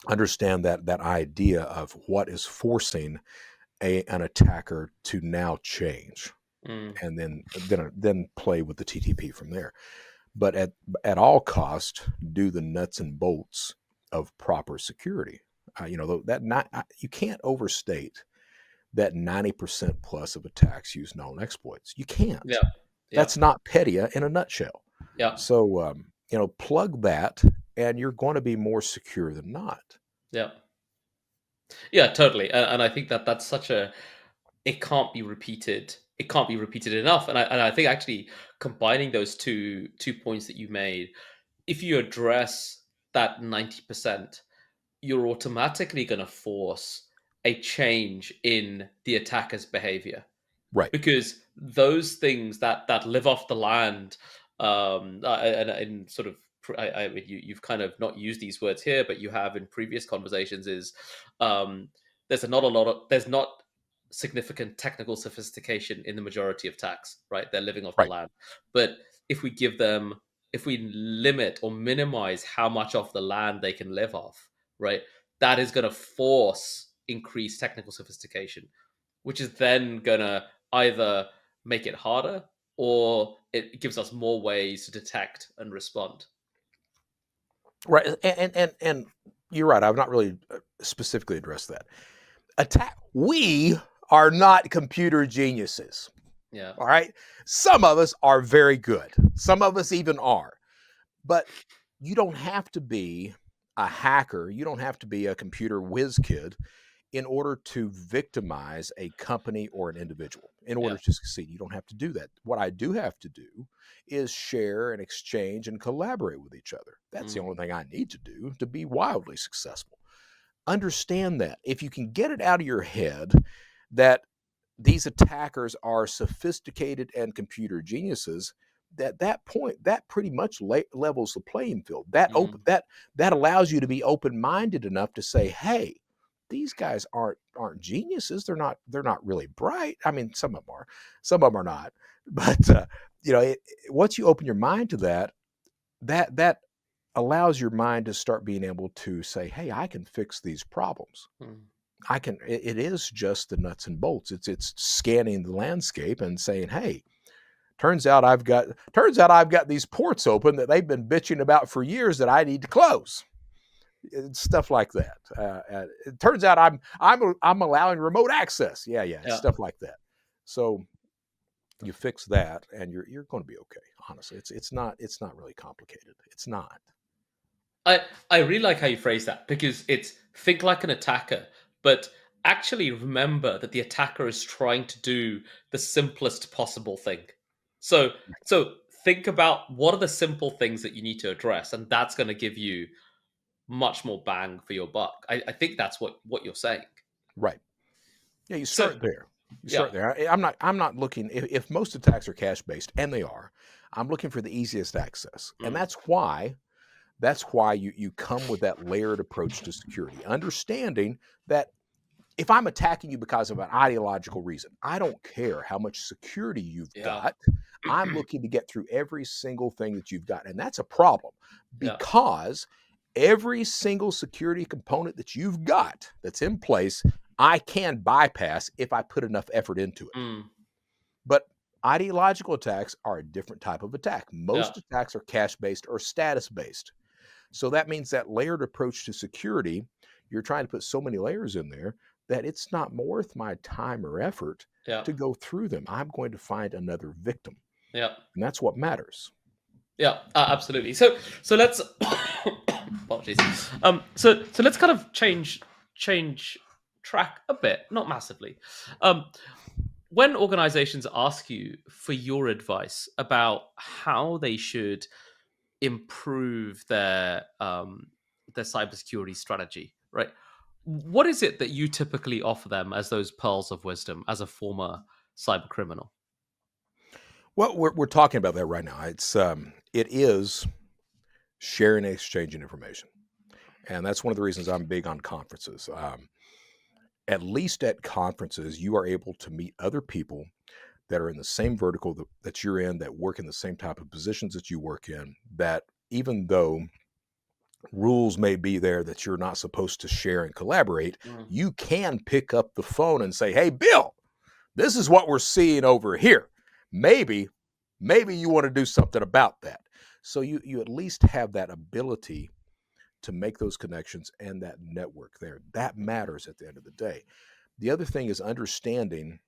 Understand that idea of what is forcing an attacker to now change, mm, and then play with the TTP from there. But at all cost, do the nuts and bolts of proper security. That not you can't overstate that 90% plus of attacks use known exploits. You can't. yeah, yeah, That's not PETIA in a nutshell. yeah, So plug that, and you're going to be more secure than not. yeah, yeah, totally. And I think that that's such a it can't be repeated. It can't be repeated enough. And I think actually combining those two points that you made, if you address that 90%, you're automatically going to force a change in the attacker's behavior Right. because those things that live off the land and sort of I mean, you've kind of not used these words here, but you have in previous conversations, is um, there's not significant technical sophistication in the majority of attacks, right? They're living off the Right. land. But if we limit or minimize how much off the land they can live off, right, that is going to force increased technical sophistication, which is then going to either make it harder or it gives us more ways to detect and respond. Right. And you're right. I've not really specifically addressed that. We are not computer geniuses. Yeah. All right. Some of us are very good. Some of us even are. But you don't have to be a hacker. You don't have to be a computer whiz kid in order to victimize a company or an individual. In Yeah. order to succeed, you don't have to do that. What I do have to do is share and exchange and collaborate with each other. That's the Mm, only thing I need to do to be wildly successful. Understand that. If you can get it out of your head that these attackers are sophisticated and computer geniuses, that point that pretty much levels the playing field. mm, That allows you to be open-minded enough to say, hey, these guys aren't geniuses. They're not really bright. I mean, some of them are not. But once you open your mind to that allows your mind to start being able to say, hey, I can fix these problems. mm. It is just the nuts and bolts. It's scanning the landscape and saying, hey, turns out I've got these ports open that they've been bitching about for years that I need to close. It's stuff like that. It turns out I'm allowing remote access. Yeah, it's Yeah. stuff like that. So you fix that, and you're going to be okay. Honestly, it's not really complicated. It's not. I I really like how you phrase that, because it's think like an attacker, but actually remember that the attacker is trying to do the simplest possible thing. So so think about what are the simple things that you need to address, and that's going to give you much more bang for your buck. I think that's what you're saying. Right. Yeah, you So start there. You yeah. start there. I'm not looking if most attacks are cache based, and they are. I'm looking for the easiest access, and Mm, that's why you come with that layered approach to security, understanding that if I'm attacking you because of an ideological reason, I don't care how much security you've yeah. got. I'm looking to get through every single thing that you've got. And that's a problem Yeah. because every single security component that you've got that's in place, I can bypass if I put enough effort into it. Mm, But ideological attacks are a different type of attack. yeah. Most attacks are cache based or status based. So that means that layered approach to security, you're trying to put so many layers in there that it's not worth my time or effort Yeah. to go through them. I'm going to find another victim. Yeah. And that's what matters. Yeah, absolutely. So let's apologies. So let's kind of change track a bit, not massively. Um, when organizations ask you for your advice about how they should improve their cybersecurity strategy, right? What is it that you typically offer them as those pearls of wisdom as a former cyber criminal? Well, we're talking about that right now. It is sharing and exchanging information. And that's one of the reasons I'm big on conferences. At least at conferences, you are able to meet other people that are in the same vertical that you're in, that work in the same type of positions that you work in, that even though rules may be there that you're not supposed to share and collaborate, Mm, you can pick up the phone and say, hey, Bill, this is what we're seeing over here. Maybe, maybe you want to do something about that. So you at least have that ability to make those connections and that network there. That matters at the end of the day. The other thing is understanding,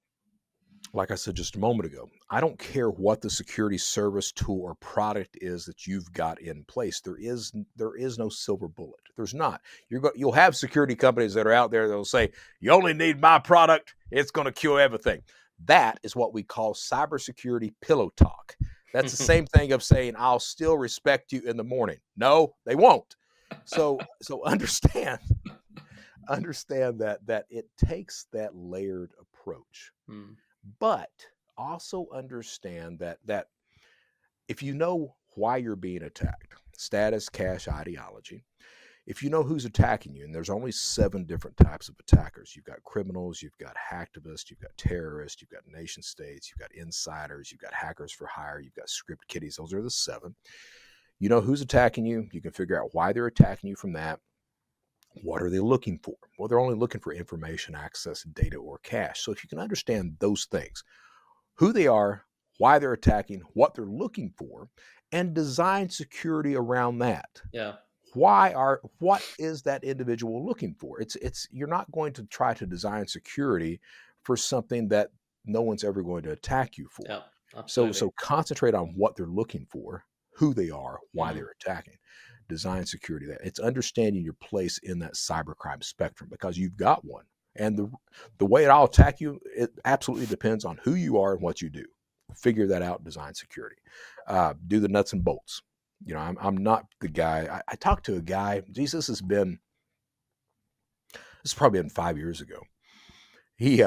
like I said just a moment ago, I don't care what the security service tool or product is that you've got in place. There is no silver bullet. There's not. You'll have security companies that are out there that'll say, you only need my product, it's going to cure everything. That is what we call cybersecurity pillow talk. That's the same thing of saying, I'll still respect you in the morning. No, they won't. So understand that it takes that layered approach, mm, but also understand that if you know why you're being attacked. status, cash, ideology. If you know who's attacking you, and there's only 7 different types of attackers. You've got criminals, you've got hacktivists, you've got terrorists, you've got nation states, you've got insiders, you've got hackers for hire, you've got script kiddies. Those are the 7. You know who's attacking you. You can figure out why they're attacking you from that. What are they looking for? Well, they're only looking for information, access, data, or cash. So if you can understand those things, who they are, why they're attacking, what they're looking for, and design security around that. Yeah. What is that individual looking for? It's you're not going to try to design security for something that no one's ever going to attack you for. Yeah. So Absolutely. concentrate on what they're looking for, who they are, why Mm. they're attacking. Design security. That it's understanding your place in that cybercrime spectrum, because you've got one. And the way it all attack you, it absolutely depends on who you are and what you do. Figure that out. Design security. Do the nuts and bolts. I'm not the guy. I talked to a guy. Jesus, this has probably been 5 years ago. He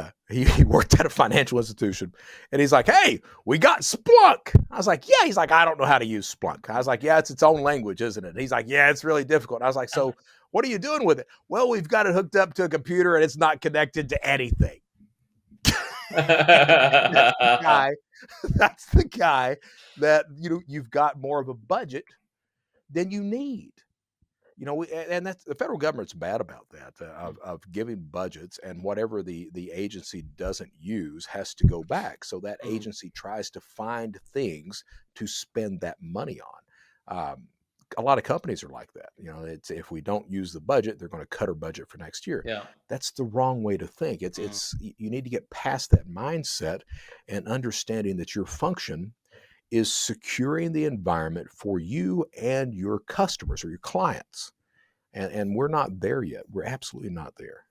worked at a financial institution, and he's like, "Hey, we got Splunk." I was like, "Yeah." He's like, "I don't know how to use Splunk." I was like, "Yeah, it's its own language, isn't it?" He's like, "Yeah, it's really difficult." I was like, "So what are you doing with it?" "Well, we've got it hooked up to a computer, and it's not connected to anything." That's the guy. That's the guy that you've got more of a budget than you need. And that's the federal government's bad about that, of giving budgets, and whatever the agency doesn't use has to go back. So that Mm. agency tries to find things to spend that money on. A lot of companies are like that. It's, if we don't use the budget, they're going to cut our budget for next year. Yeah. That's the wrong way to think. It's Mm. it's you need to get past that mindset and understanding that your function is securing the environment for you and your customers or your clients. And we're not there yet. We're absolutely not there.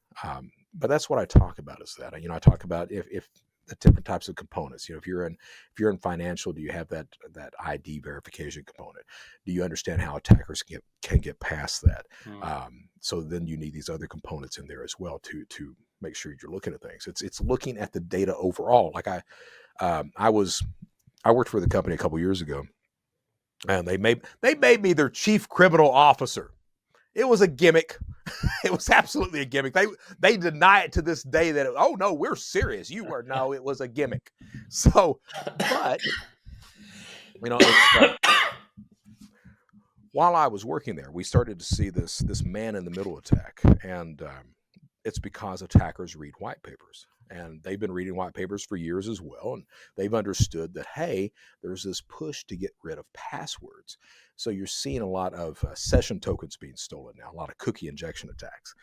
But that's what I talk about, is that I talk about if the different types of components. If you're in financial, do you have that ID verification component? Do you understand how attackers can get past that? Mm. So then you need these other components in there as well to make sure you're looking at things. It's looking at the data overall. Like I worked for the company a couple years ago, and they made me their chief criminal officer. It was a gimmick. It was absolutely a gimmick. They deny it to this day that, oh no, we're serious. You were No, it was a gimmick. So, but it's while I was working there, we started to see this man in the middle attack, and it's because attackers read white papers, and they've been reading white papers for years as well, and they've understood that, hey, there's this push to get rid of passwords. So you're seeing a lot of session tokens being stolen now, a lot of cookie injection attacks.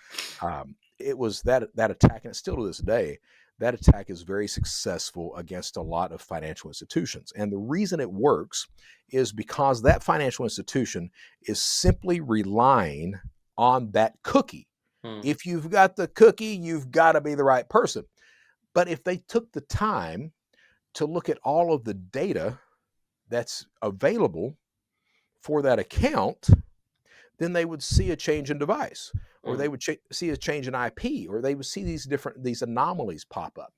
It was that attack, and it's still to this day. That attack is very successful against a lot of financial institutions, and the reason it works is because that financial institution is simply relying on that cookie. Mm. If you've got the cookie, you've got to be the right person. But if they took the time to look at all of the data that's available for that account, then they would see a change in device, or Mm. they would see a change in IP, or they would see these anomalies pop up.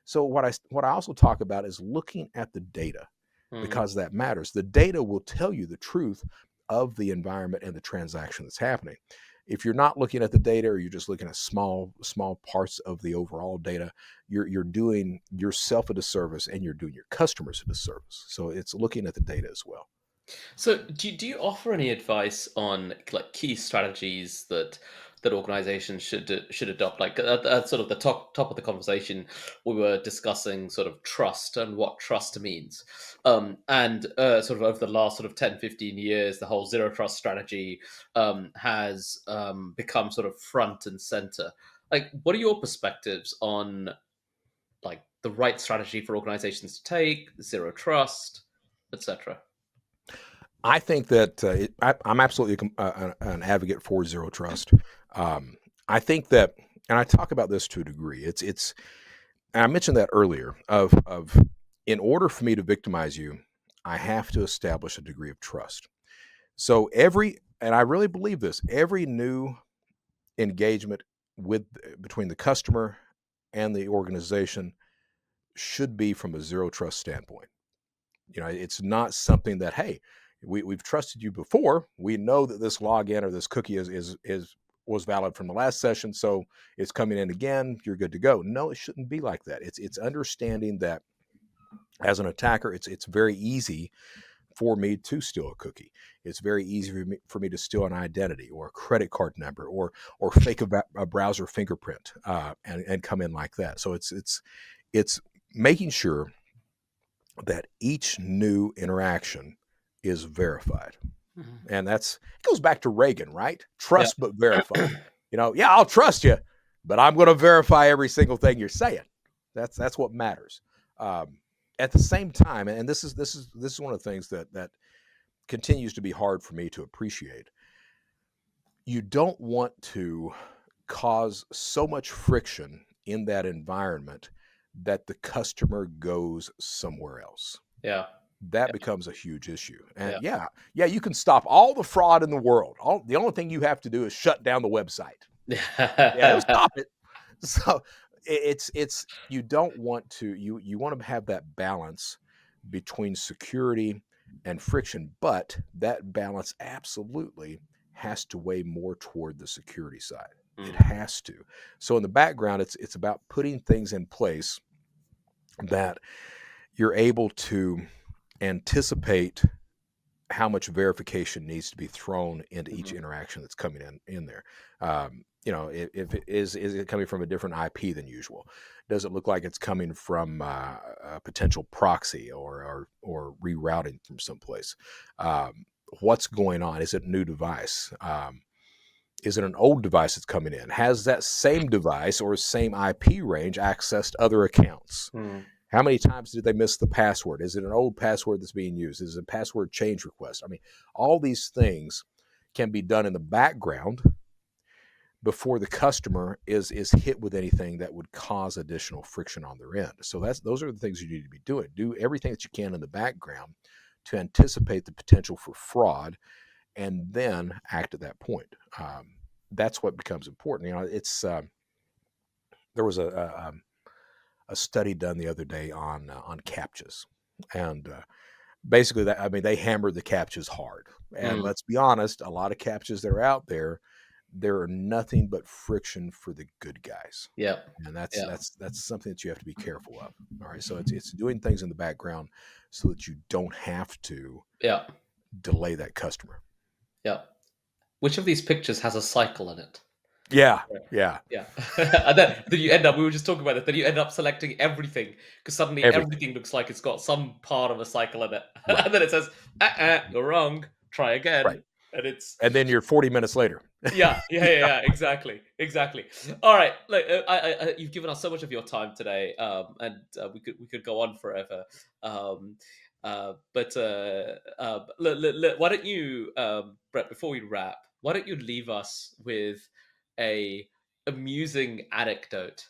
So what I also talk about is looking at the data, Mm. because that matters. The data will tell you the truth of the environment and the transaction that's happening. If you're not looking at the data, or you're just looking at small parts of the overall data, you're doing yourself a disservice, and you're doing your customers a disservice. So it's looking at the data as well. So, do you offer any advice on like key strategies that organizations should adopt? Like at sort of the top of the conversation, we were discussing sort of trust and what trust means. And sort of over the last sort of 10-15 years, the whole zero trust strategy has become sort of front and center. Like, what are your perspectives on like the right strategy for organizations to take, zero trust, etc.? I think that I'm absolutely an advocate for zero trust. I think that, and I talk about this to a degree. And I mentioned that earlier. Of In order for me to victimize you, I have to establish a degree of trust. So and I really believe this, every new engagement with between the customer and the organization should be from a zero trust standpoint. It's not something that, hey, We've trusted you before. We know that this login or this cookie is was valid from the last session, so it's coming in again. You're good to go. No, it shouldn't be like that. It's understanding that as an attacker, it's very easy for me to steal a cookie. It's very easy for me to steal an identity or a credit card number or fake a browser fingerprint and come in like that. So it's making sure that each new interaction is verified. Mhm. And it goes back to Reagan, right? Yeah. Trust but verify. Yeah, I'll trust you, but I'm going to verify every single thing you're saying. That's what matters. At the same time, and this is one of the things that continues to be hard for me to appreciate. You don't want to cause so much friction in that environment that the customer goes somewhere else. Yeah. That becomes a huge issue. And Yeah. yeah, you can stop all the fraud in the world. The only thing you have to do is shut down the website. Yeah, it'll Yeah. stop it. So it's you don't want to you want to have that balance between security and friction, but that balance absolutely has to weigh more toward the security side. It Mm. has to. So in the background, it's about putting things in place that you're able to anticipate how much verification needs to be thrown into each Mhm. interaction that's coming in there. If it is it coming from a different IP than usual? Does it look like it's coming from a potential proxy or rerouting from someplace? What's going on? Is it a new device? Is it an old device that's coming in? Has that same device or same IP range accessed other accounts? Mm. How many times did they miss the password? Is it an old password that's being used? Is it a password change request? I mean, all these things can be done in the background before the customer is hit with anything that would cause additional friction on their end. So those are the things you need to be doing. Do everything that you can in the background to anticipate the potential for fraud, and then act at that point. That's what becomes important. It's there was a study done the other day on captchas, and basically they hammered the captchas hard. And Mm. let's be honest, a lot of captchas that are out there, there are nothing but friction for the good guys, Yeah. and that's Yeah. that's that's something that you have to be careful of. All right, so it's doing things in the background so that you don't have to Yeah. delay that customer. Yeah. Which of these pictures has a cycle in it? Yeah, Yeah. yeah, Yeah. And then you end up, we were just talking about this, then you end up selecting everything because suddenly everything. everything looks like it's got some part of a cycle in it. Right, And then it says, you're wrong. Try right. again. And it's, And then you're 40 minutes later. Yeah, exactly, exactly. All right, look, you've given us so much of your time today, and we could go on forever. Um, why don't you, Brett, before we wrap, why don't you leave us with a amusing anecdote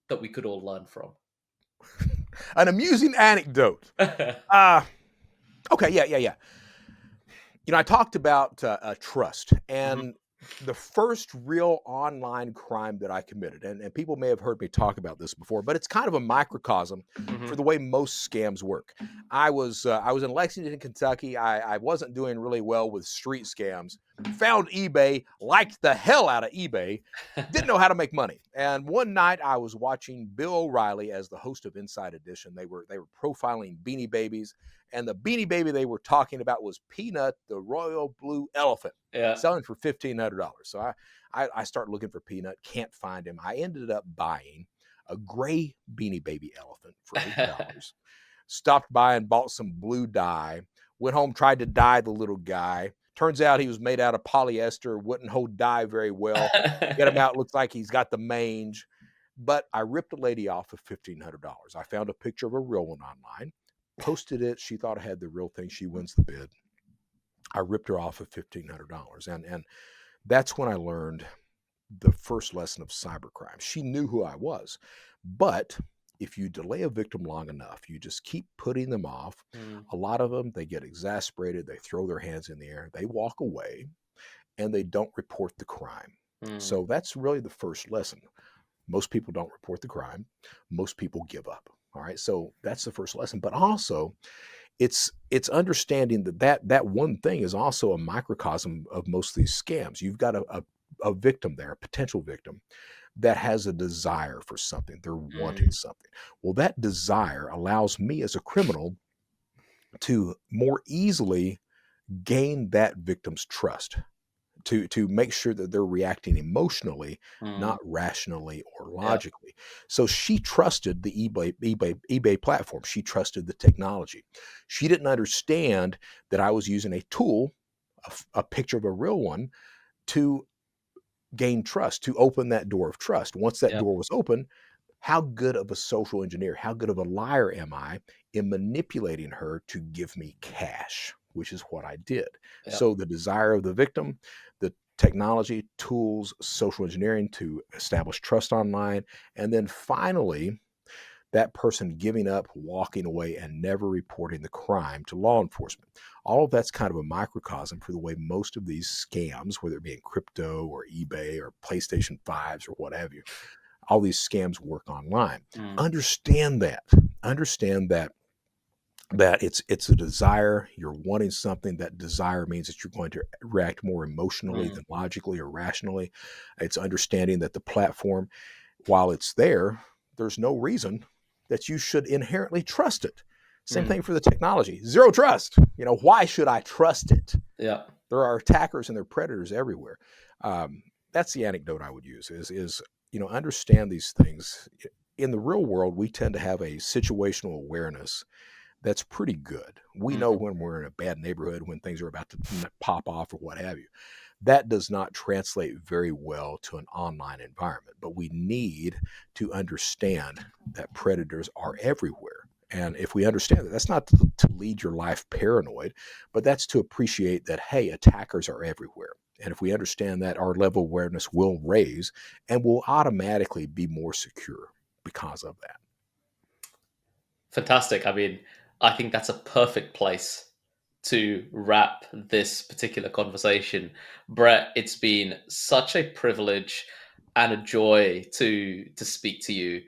that we could all learn from? An amusing anecdote. Uh, okay, yeah. I talked about trust, Mhm, and the first real online crime that I committed, and people may have heard me talk about this before, but it's kind of a microcosm for mhm. the way most scams work. I was in Lexington, Kentucky. I wasn't doing really well with street scams. Found eBay, liked the hell out of eBay, didn't know how to make money. And one night I was watching Bill O'Reilly as the host of Inside Edition. They were profiling Beanie Babies, and the Beanie Baby they were talking about was Peanut, the royal blue elephant, Yeah. selling for $1,500. So I start looking for Peanut, can't find him. I ended up buying a gray Beanie Baby elephant for $80. Stopped by and bought some blue dye. Went home, tried to dye the little guy. Turns out he was made out of polyester, wouldn't hold dye very well. Get him out, looks like he's got the mange. But I ripped a lady off of $1,500. I found a picture of a real one online, posted it. She thought I had the real thing. She wins the bid. I ripped her off of $1,500. And that's when I learned the first lesson of cybercrime. She knew who I was. But if you delay a victim long enough, you just keep putting them off. Mm, A lot of them, they get exasperated. They throw their hands in the air. They walk away and they don't report the crime. mm, So that's really the first lesson. Most people don't report the crime. Most people give up. All right. So that's the first lesson. But also, it's understanding that one thing is also a microcosm of most of these scams. You've got a victim there, a potential victim that has a desire for something. They're wanting Mm, something. Well, that desire allows me as a criminal to more easily gain that victim's trust, to make sure that they're reacting emotionally, mm, not rationally or yeah, logically. So she trusted the eBay platform. She trusted the technology. She didn't understand that I was using a tool, a picture of a real one, to gain trust, to open that door of trust. Once that yeah, door was open, how good of a social engineer, how good of a liar am I in manipulating her to give me cash, which is what I did. yeah. So the desire of the victim, the technology, tools, social engineering to establish trust online, and then finally, that person giving up, walking away, and never reporting the crime to law enforcement. All of that's kind of a microcosm for the way most of these scams, whether it be in crypto or eBay or PlayStation 5s or what have you, all these scams work online. Mm, Understand that. Understand that it's a desire. You're wanting something. That desire means that you're going to react more emotionally mm, than logically or rationally. It's understanding that the platform, while it's there, there's no reason that you should inherently trust it. Same mm, thing for the technology. Zero trust. Why should I trust it? yeah. There are attackers and there are predators everywhere. That's the anecdote I would use is understand these things. In the real world, we tend to have a situational awareness that's pretty good. We Mm, know when we're in a bad neighborhood, when things are about to pop off or what have you. That does not translate very well to an online environment, but we need to understand that predators are everywhere. And if we understand that, that's not to lead your life paranoid, but that's to appreciate that, hey, attackers are everywhere. And if we understand that, our level of awareness will raise and will automatically be more secure because of that. fantastic. I mean, I think that's a perfect place to wrap this particular conversation. Brett, it's been such a privilege and a joy to speak to you.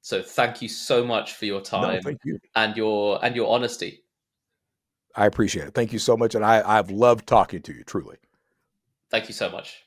So thank you so much for your No, time thank you. and your honesty. I appreciate it. Thank you so much. And I've loved talking to you, truly. Thank you so much.